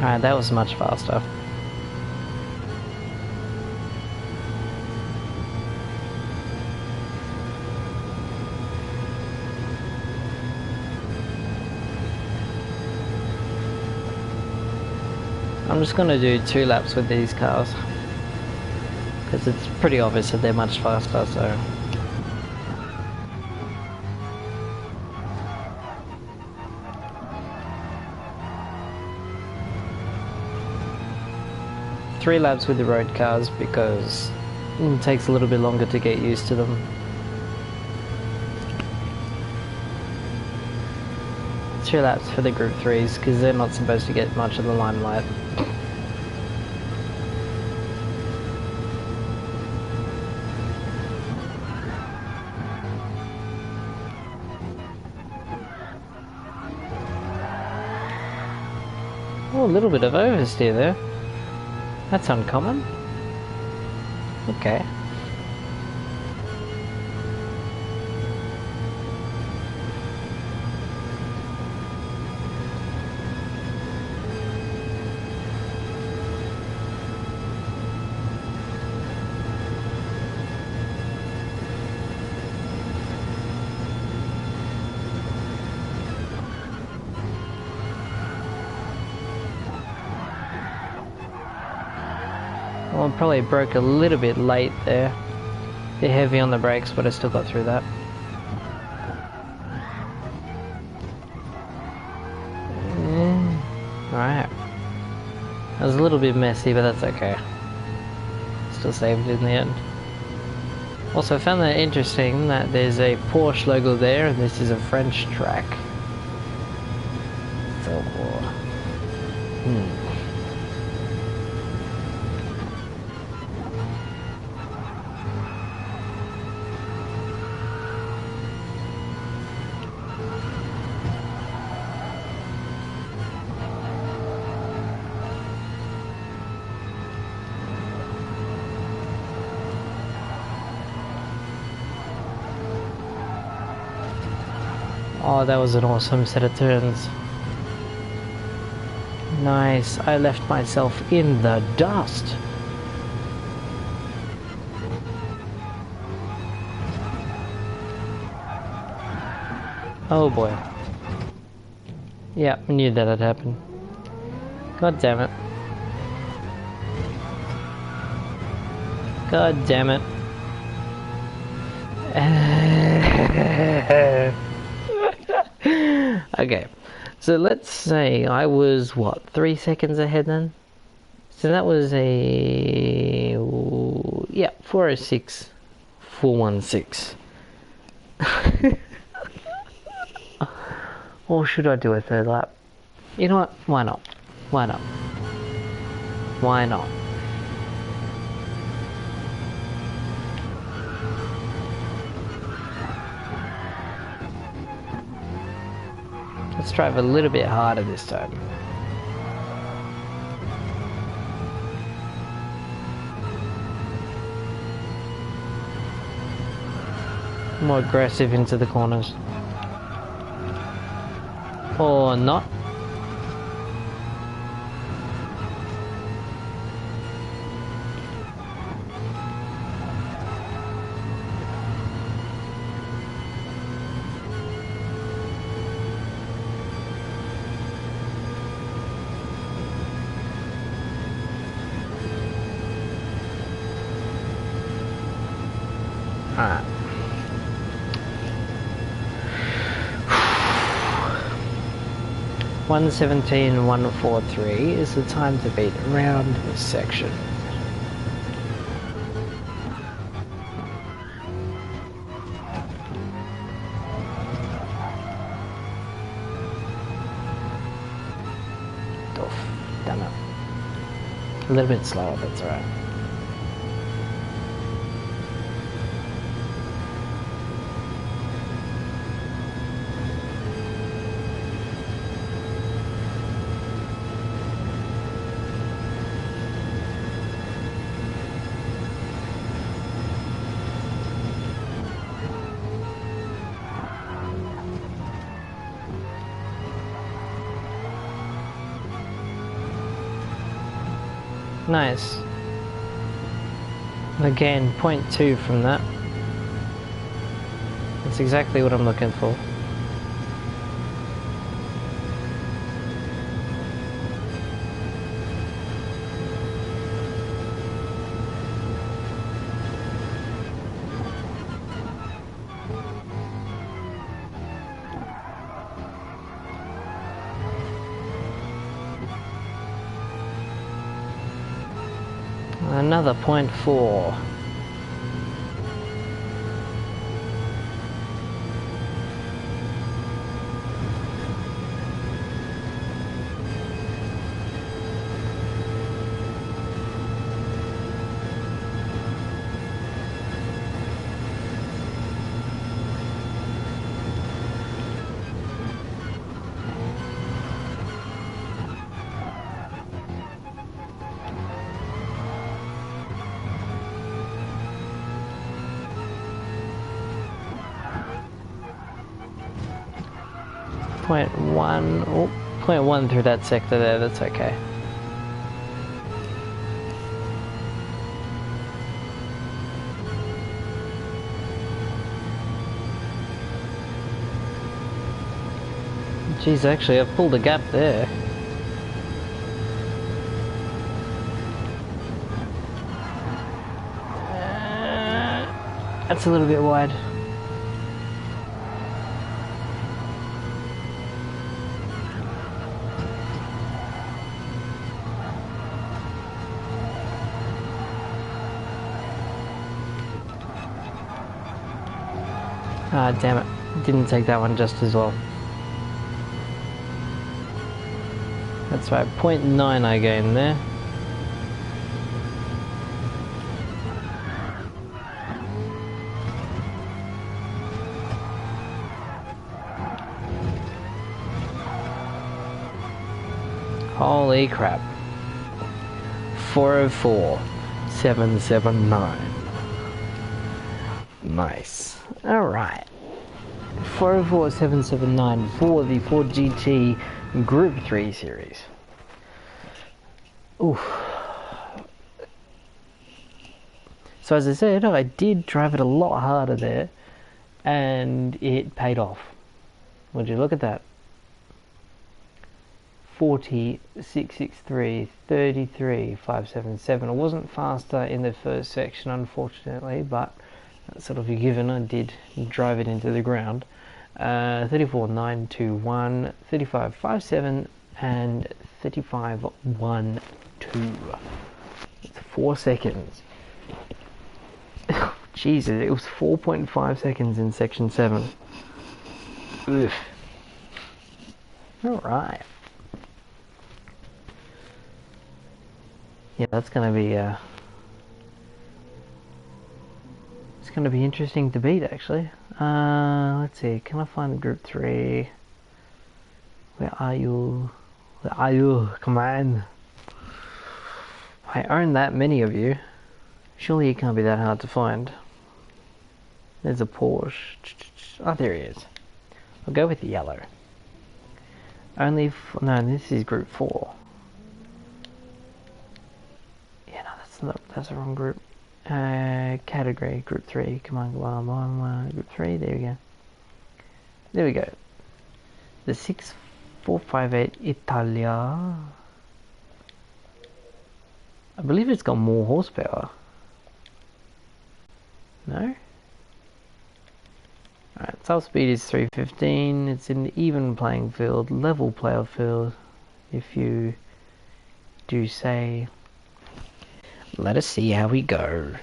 Alright, that was much faster. I'm just gonna do 2 laps with these cars, because it's pretty obvious that they're much faster, so... Three laps with the road cars because it takes a little bit longer to get used to them. 2 laps for the Group 3s because they're not supposed to get much of the limelight. Oh, a little bit of oversteer there. That's uncommon. Okay. Well, probably broke a little bit late there. Bit heavy on the brakes, but I still got through that. Alright. That was a little bit messy, but that's okay. Still saved it in the end. Also, I found that interesting that there's a Porsche logo there, and this is a French track. So, oh, that was an awesome set of turns. Nice, I left myself in the dust. Oh boy. Yeah, I knew that'd happen. God damn it. God damn it. Okay, so let's say I was, what, 3 seconds ahead then? So that was a... yeah, 406, 416. Or should I do a third lap? You know what? Why not? Why not? Why not? Let's drive a little bit harder this time. More aggressive into the corners. Or not. Alright. $1:17.143 is the time to beat around this section. Oof, damn it. A little bit slower, that's alright. Nice. Again, 0.2 from that. That's exactly what I'm looking for. Another 0.4. Point one, oh, 0.1 through that sector there, that's okay. Geez, actually I've pulled a gap there. That's a little bit wide. Ah, damn it. Didn't take that one just as well. That's right, 0.9 I gained there. Holy crap. 404.779. Nice. Alright. 404.779 for the Ford GT Group 3 series. Oof. So as I said, I did drive it a lot harder there, and it paid off. Would you look at that? 40, 663, 33, 577. It wasn't faster in the first section, unfortunately, but that's sort of a given. I did drive it into the ground. 34, 921, 35, 57, and 35, 1, 2. It's 4 seconds. Jesus, it was 4.5 seconds in section 7. Oof. Alright. Yeah, that's gonna be it's gonna be interesting to beat, actually. Let's see, can I find group 3? Where are you? Where are you? Come on. I own that many of you. Surely it can't be that hard to find. There's a Porsche. Oh, there he is. I'll go with the yellow. No, this is group 4. Yeah, no, that's the wrong group. Category, group 3. Come on, group 3, there we go. There we go. The 6458 Italia. I believe it's got more horsepower. No? Alright, top speed is 315. It's an even playing field, level player field, if you do say. Let us see how we go.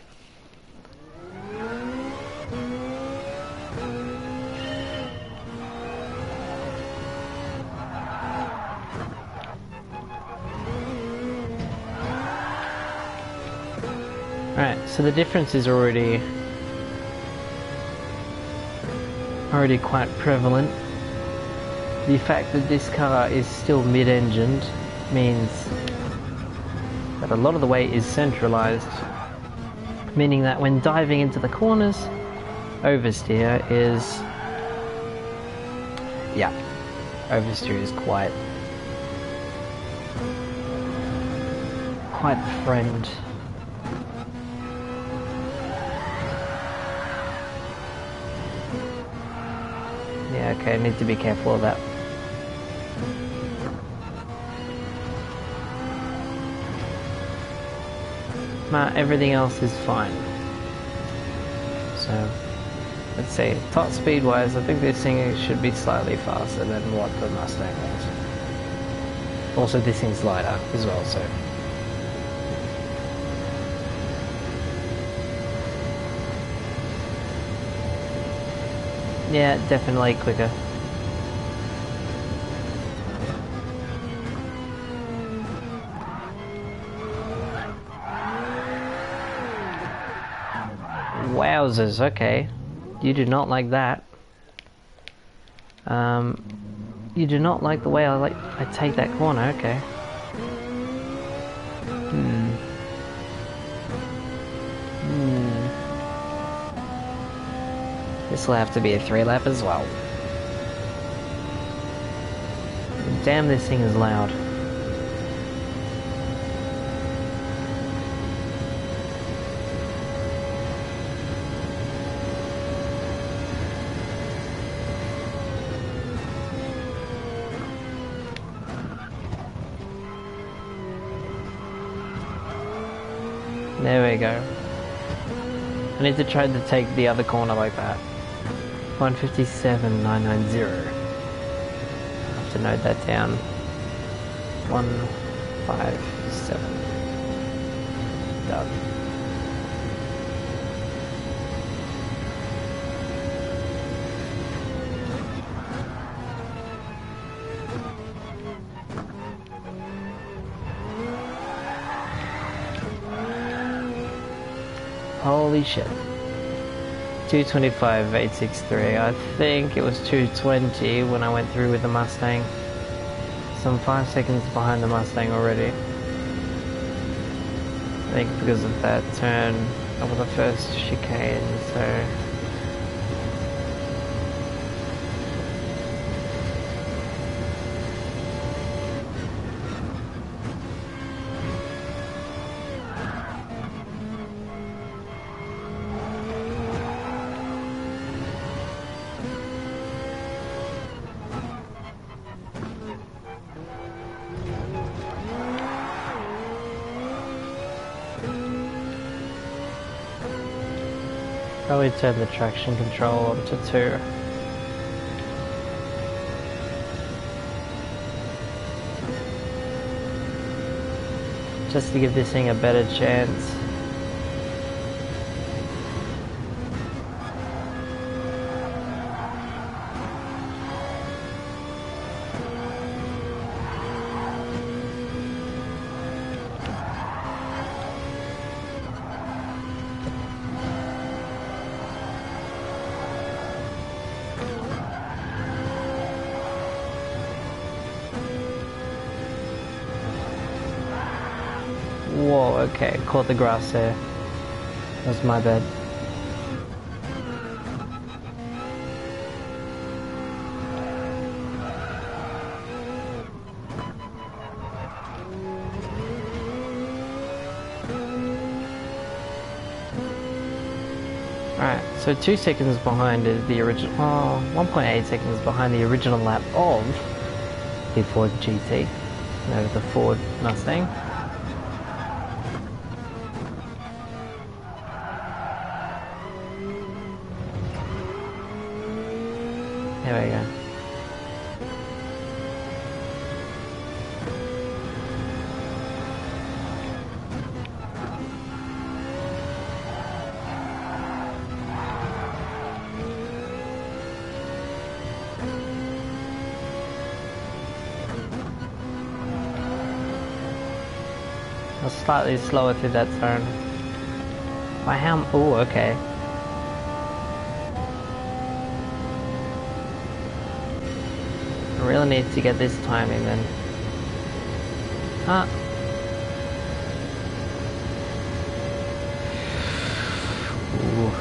Alright, so the difference is already quite prevalent. The fact that this car is still mid-engined means that a lot of the weight is centralized, meaning that when diving into the corners, oversteer is quite the friend. Yeah, okay, I need to be careful of that. Everything else is fine. So, let's see. Top speed wise, I think this thing should be slightly faster than what the Mustang was. Also, this thing's lighter as well, so. Yeah, definitely quicker. Wowzers, okay. You do not like that. You do not like the way I take that corner, okay. This will have to be a 3-lap as well. Damn, this thing is loud. There we go. I need to try to take the other corner like that. 157,990. I have to note that down. 157. Done. Holy shit. 225,863. I think it was 220 when I went through with the Mustang. So I'm 5 seconds behind the Mustang already. I think because of that turn over the first chicane, so... Probably turn the traction control on to 2. Just to give this thing a better chance. Whoa, okay, caught the grass there. That was my bad. Alright, so 2 seconds behind is the original, 1.8 seconds behind the original lap of the Ford GT. No, the Ford Mustang. There we go. I was slightly slower through that zone. By how? Oh, okay. I really need to get this timing then. Ah. Ooh.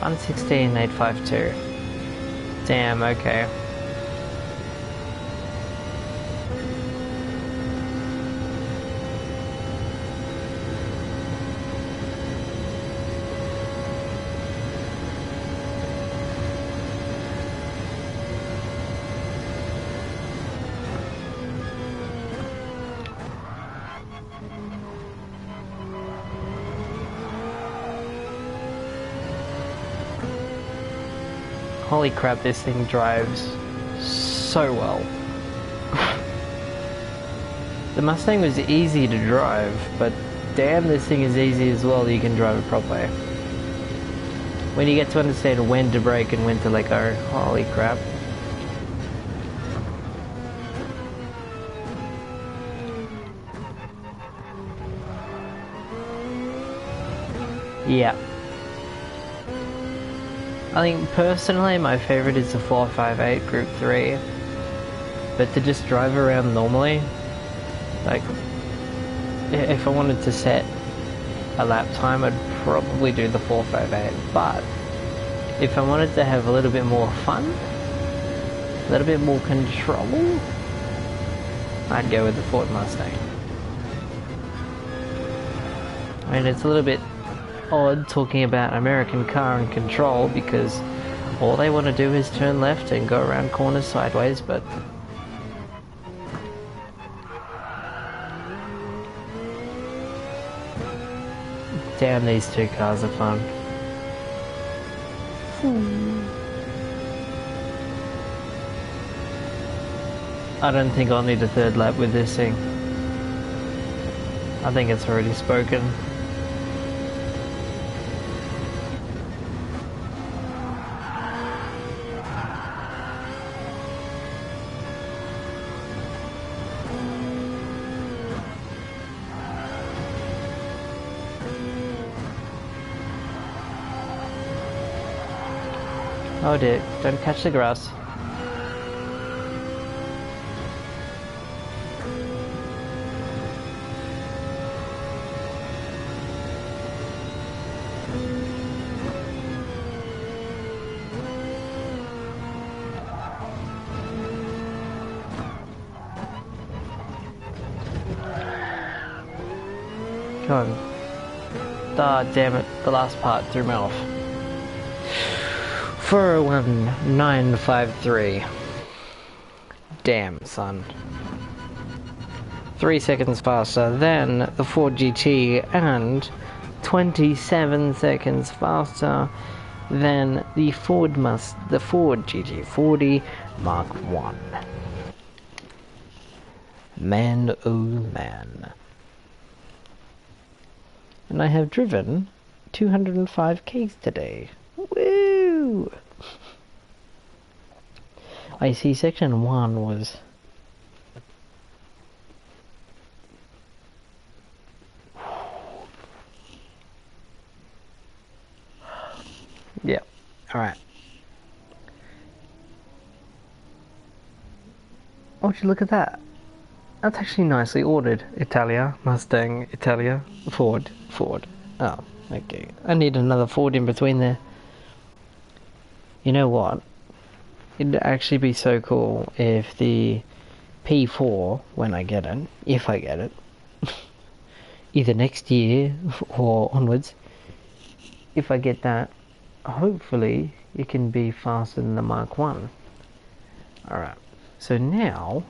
$116,852. Damn, okay. Holy crap, this thing drives so well. The Mustang was easy to drive, but damn, this thing is easy as well. You can drive it properly. When you get to understand when to brake and when to let go, holy crap. Yeah. I think personally my favorite is the 458 Group 3, but to just drive around normally, like if I wanted to set a lap time I'd probably do the 458, but if I wanted to have a little bit more fun, a little bit more control, I'd go with the Ford Mustang. I mean, it's a little bit odd talking about American car and control because all they want to do is turn left and go around corners sideways, but damn, these two cars are fun. I don't think I'll need a third lap with this thing. I think it's already spoken. Oh dear, don't catch the grass. Come on. Ah, damn it. The last part threw me off. 401953. Damn, son. 3 seconds faster than the Ford GT and 27 seconds faster than the Ford GT40 Mark 1. Man, oh man. And I have driven 205 k's today. Woo! I see section 1 was... Yeah, alright. Oh, would you look at that? That's actually nicely ordered. Italia, Mustang, Italia, Ford. Oh, okay. I need another Ford in between there. You know what? It'd actually be so cool if the P4, when I get it, if I get it, either next year or onwards, if I get that, hopefully it can be faster than the Mark 1. Alright, so now,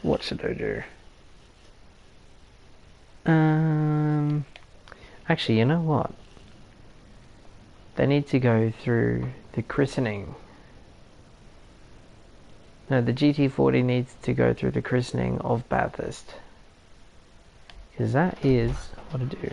what should I do? Actually, you know what? They need to go through the christening. No, the GT40 needs to go through the christening of Bathurst. Because that is what I do.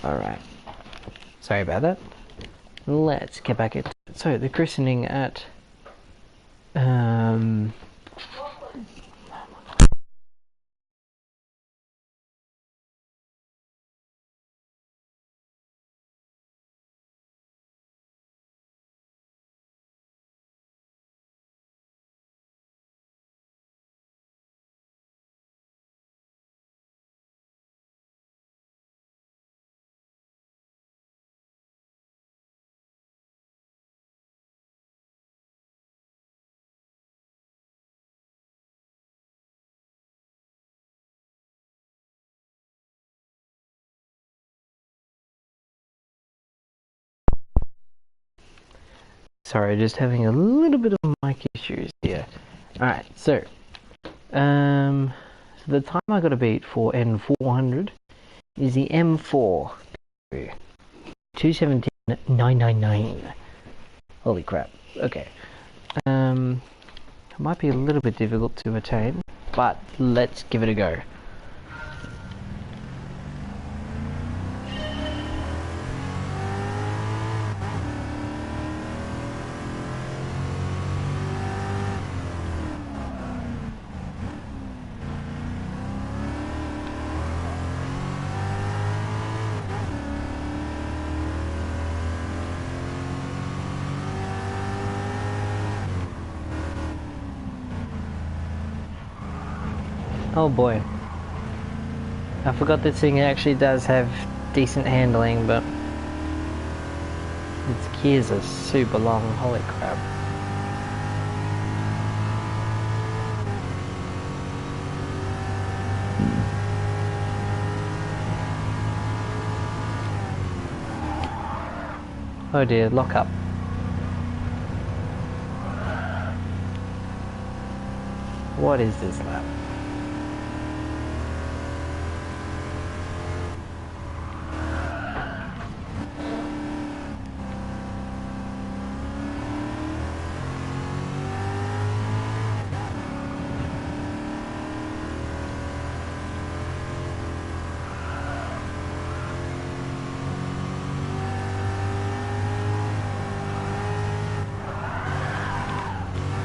Alright. Sorry about that. Let's get back into it. So, the christening at... Sorry, just having a little bit of mic issues here. Alright, so the time I got to beat for N400 is the M4 217.999. Holy crap. Okay. It might be a little bit difficult to attain, but let's give it a go. Oh boy. I forgot this thing actually does have decent handling, but its gears are super long, holy crap. Oh dear, lock up. What is this lap?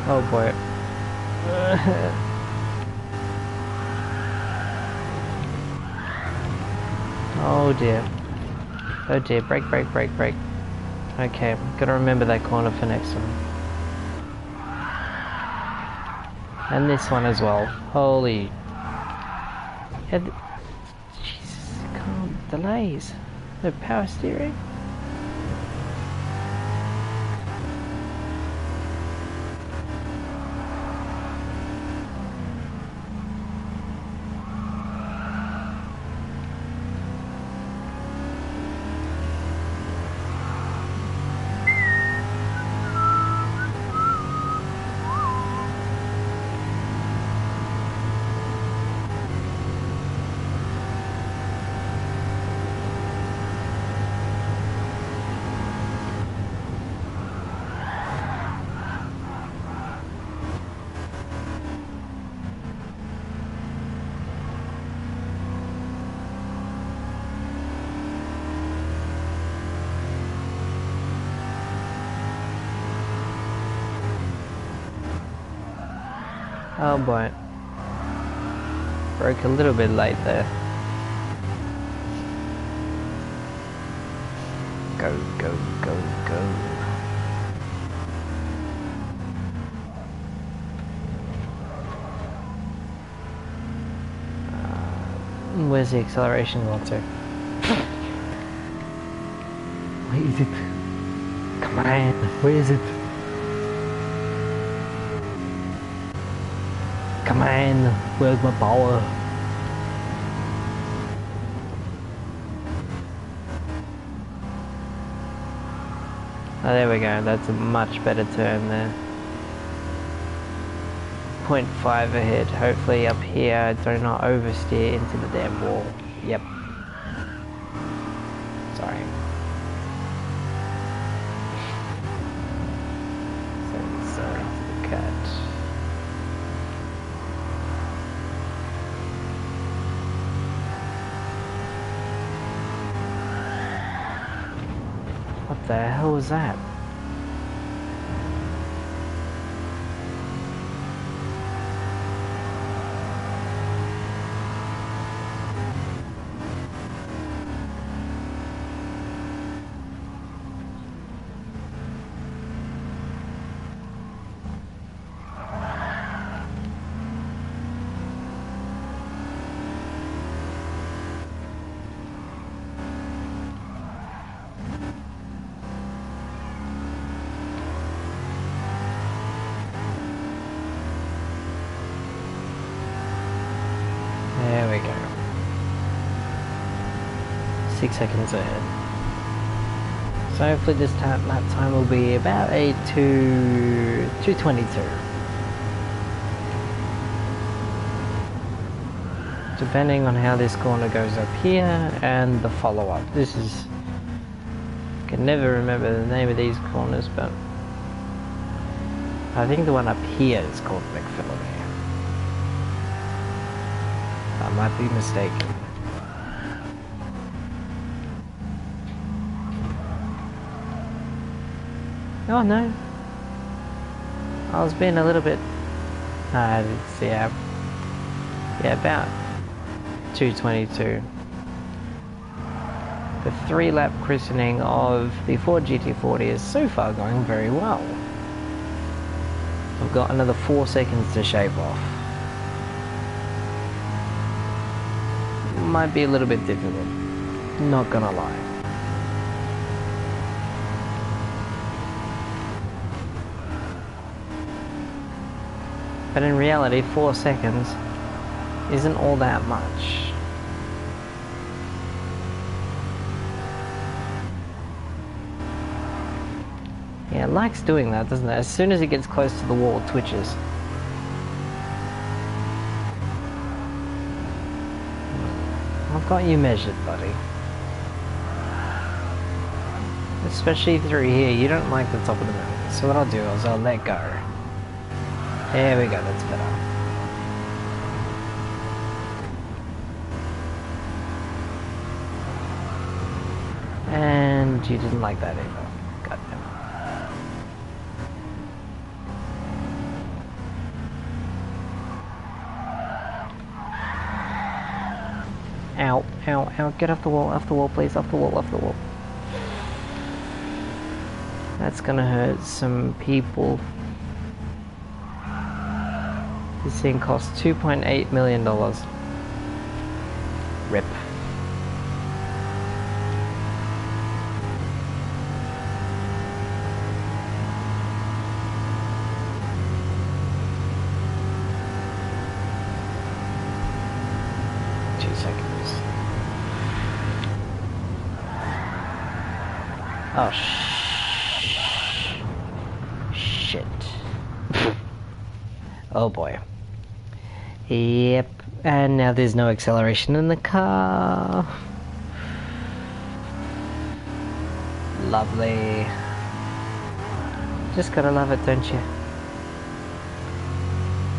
Oh boy. Oh dear. Oh dear, brake, brake, brake, brake. Okay, gotta remember that corner for next one. And this one as well. Holy... Yeah, Jesus, calm delays. No power steering. Oh boy. Broke a little bit late there. Go, go, go, go. Where's the acceleration gone to? Where is it? Come on, where is it? Come on, where's my power? Oh, there we go, that's a much better turn there. 0.5 ahead, hopefully up here do not oversteer into the damn wall. Yep. Sorry. Sorry to the cat. What the hell was that? There we go. 6 seconds ahead. So hopefully this lap time will be about a 2:22. Depending on how this corner goes up here and the follow-up. This is... I can never remember the name of these corners, but I think the one up here is called McPhillips. I might be mistaken. Oh no. I was being a little bit... yeah, about 2:22. The 3-lap christening of the Ford GT40 is so far going very well. I've got another 4 seconds to shave off. might be a little bit difficult. Not gonna lie. But in reality, 4 seconds isn't all that much. Yeah, it likes doing that, doesn't it? As soon as it gets close to the wall, it twitches. I've got you measured, buddy. Especially through here, you don't like the top of the mountain. So what I'll do is I'll let go. There we go, that's better. And you didn't like that either. God damn it. Ow, ow, ow, get off the wall, please, off the wall. That's gonna hurt some people. This thing costs $2.8 million. Rip. Oh, shit. Oh boy. Yep, and now there's no acceleration in the car. Lovely. Just gotta love it, don't you?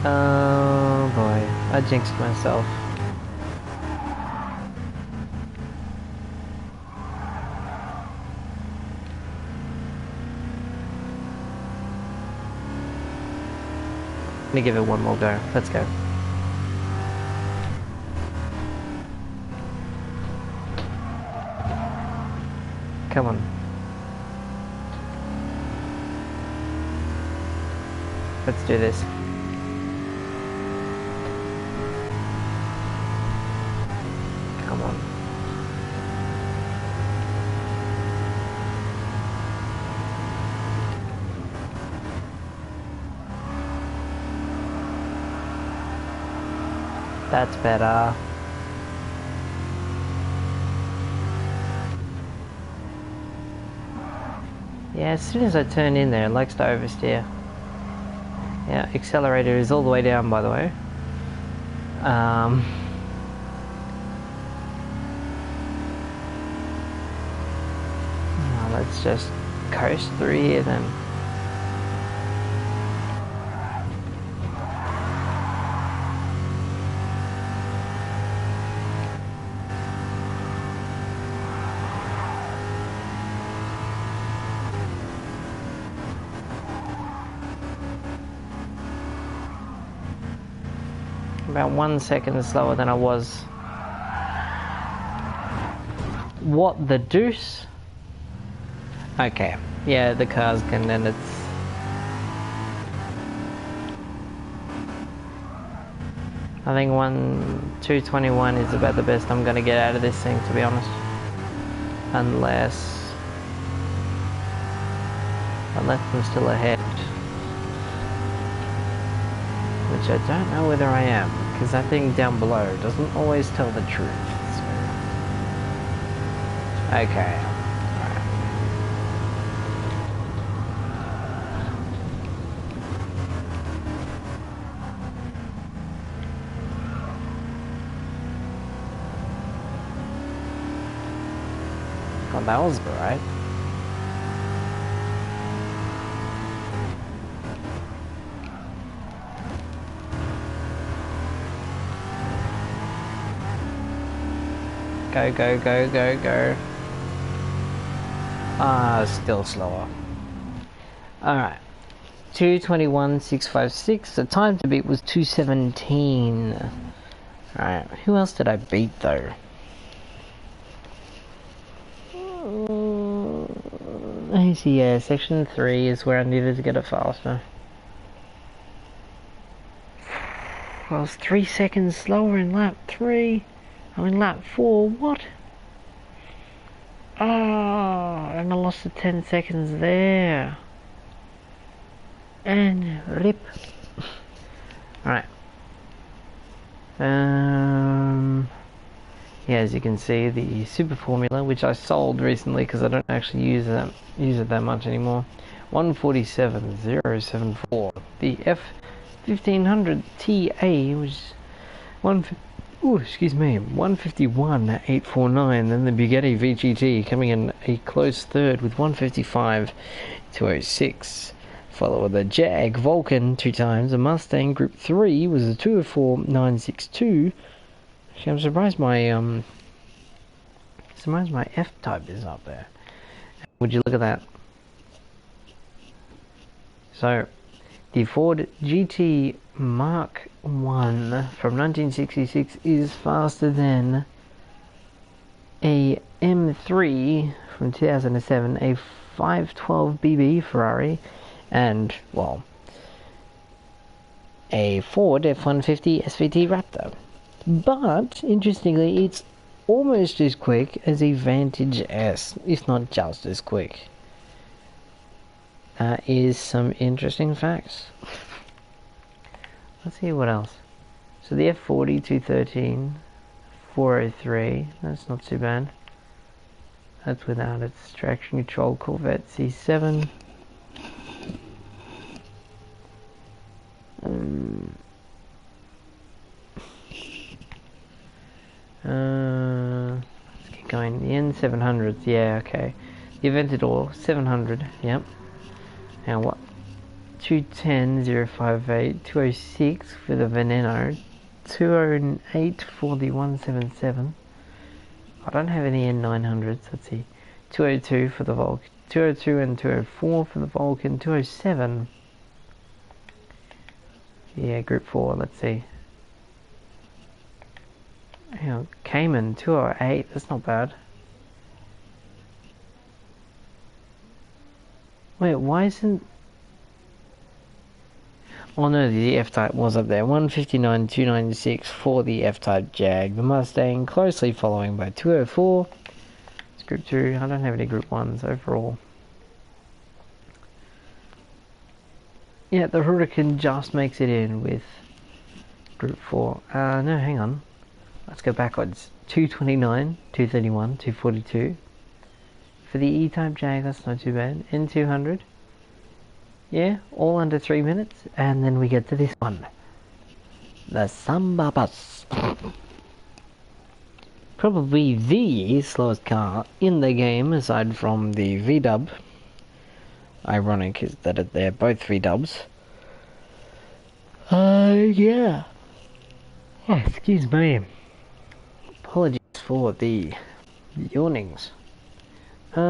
Oh boy, I jinxed myself. Let me give it one more go. Let's go. Come on. Let's do this. Come on. That's better. Yeah, as soon as I turn in there, it likes to oversteer. Yeah, accelerator is all the way down, by the way. Let's just coast through here then. About 1 second slower than I was. What the deuce? Okay, yeah, the cars can, and it's... I think 221 is about the best I'm gonna get out of this thing, to be honest. Unless I'm still ahead. Which I don't know whether I am, because that thing down below doesn't always tell the truth. So. Okay. Right. Well, that was right. Go, go, go, go, go. Ah, still slower. Alright. 221.656. The time to beat was 217. Alright, who else did I beat though? I see, yeah, section 3 is where I needed to get it faster. I was 3 seconds slower in lap 3. I'm in lap 4, what? Oh, and I lost the 10 seconds there. And rip. Alright. Yeah, as you can see, the Super Formula, which I sold recently because I don't actually use it that much anymore. 147,074. The F1500 TA was 151,849. Then the Bugatti VGT coming in a close third with 155,206. Followed the Jag Vulcan 2 times. The Mustang Group 3 was a 204,962. Actually, I'm surprised my F-Type is up there. Would you look at that? So, the Ford GT Mark 1 from 1966 is faster than a M3 from 2007, a 512BB Ferrari, and, well, a Ford F-150 SVT Raptor. But, interestingly, it's almost as quick as a Vantage S, if not just as quick. That is some interesting facts. Let's see what else. So the F40 213, 403, that's not too bad. That's without its traction control. Corvette C7. Let's keep going. The N700s, yeah, okay. The Aventador 700, yep. Now what? 210,058, 206 for the Veneno, 208 for the 177. I don't have any N900s, let's see. 202 for the Vulcan, 202 and 204 for the Vulcan, 207. Yeah, Group 4, let's see. Hang on, Cayman, 208, that's not bad. Wait, why isn't... Oh no, the F-Type was up there. 159,296 for the F-Type Jag. The Mustang closely following by 204. It's Group 2. I don't have any Group 1s overall. Yeah, the Huracan just makes it in with Group 4. No, hang on. Let's go backwards. 229, 231, 242. For the E-Type Jag, that's not too bad. N200. Yeah, all under 3 minutes. And then we get to this one. The Samba Bus. Probably the slowest car in the game, aside from the V-Dub. Ironic is that they're both V-Dubs. Yeah. Oh, excuse me. Apologies for the yawnings. You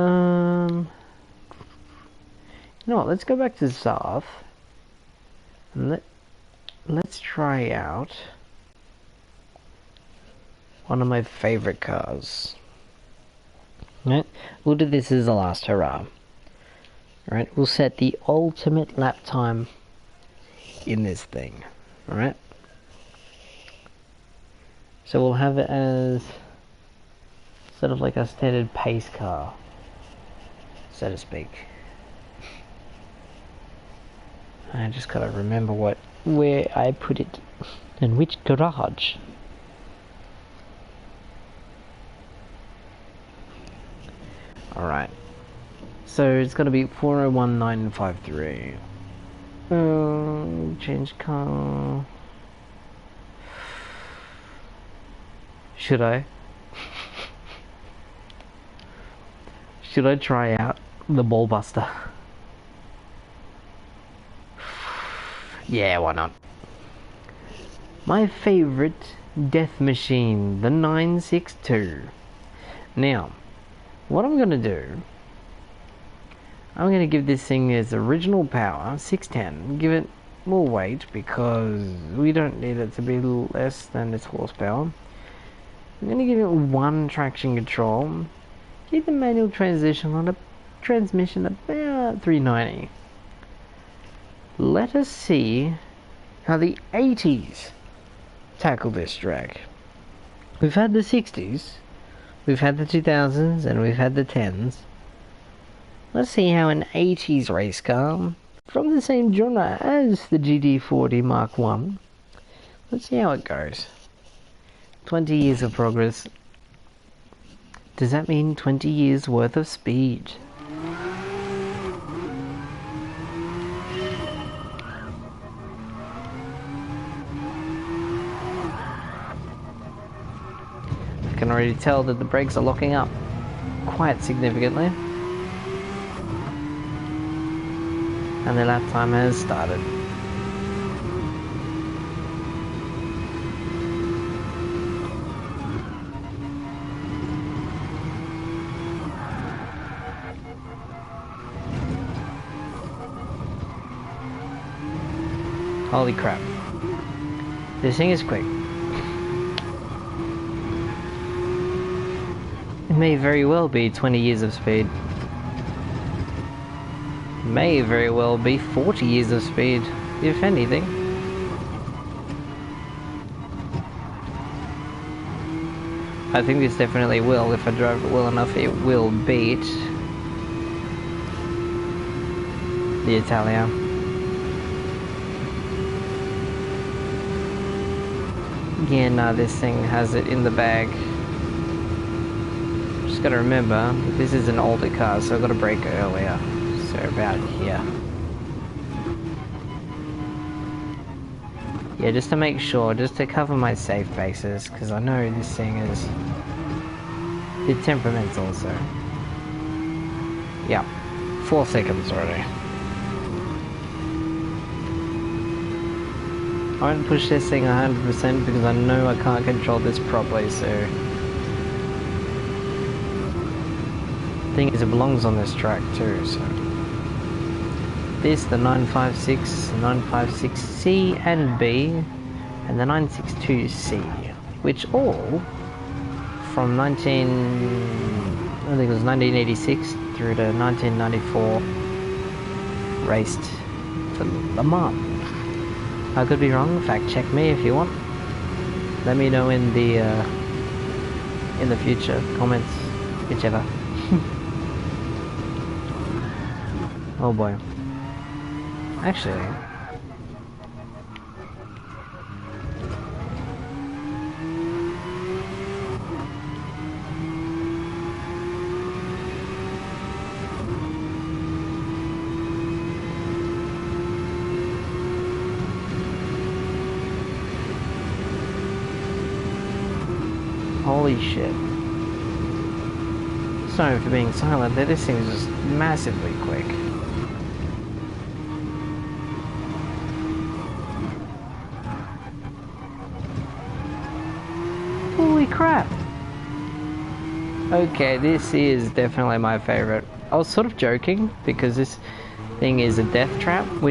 know what, let's go back to the south. And let's try out one of my favorite cars. Right? We'll do this as the last hurrah. Alright, we'll set the ultimate lap time in this thing. Alright? So we'll have it as sort of like a standard pace car, so to speak. I just gotta remember where I put it and which garage. Alright. So it's gotta be 401953. Change car. Should I? Should I try out the Ballbuster? Yeah, why not? My favorite death machine, the 962. Now, what I'm gonna do, I'm gonna give this thing its original power, 610, give it more weight because we don't need it to be less than its horsepower. I'm gonna give it one traction control, keep the manual transmission on a transmission about 390. Let us see how the 80s tackle this track. We've had the 60s, we've had the 2000s, and we've had the 10s. Let's see how an 80s race car, from the same genre as the GT40 Mark 1, let's see how it goes. 20 years of progress. Does that mean 20 years worth of speed? I can already tell that the brakes are locking up quite significantly. And the lap time has started. Holy crap. This thing is quick. It may very well be 20 years of speed. May very well be 40 years of speed, if anything. I think this definitely will. If I drive it well enough, it will beat the Italia. Yeah, no, this thing has it in the bag. Just gotta remember, this is an older car, so I've got to brake earlier. So about here. Yeah, just to make sure, just to cover my safe bases, because I know this thing is a bit temperamental, so... Yeah, 4 seconds already. I won't push this thing 100% because I know I can't control this properly, so... The thing is, it belongs on this track too, so... This, the 956, 956C and B, and the 962C, which all, from I think it was 1986 through to 1994, raced for Le Mans. I could be wrong, fact check me if you want. Let me know in the future, comments, whichever. Oh boy. Actually, holy shit. Sorry for being silent there, this thing is just massively quick. Holy crap! Okay, this is definitely my favorite. I was sort of joking because this thing is a death trap.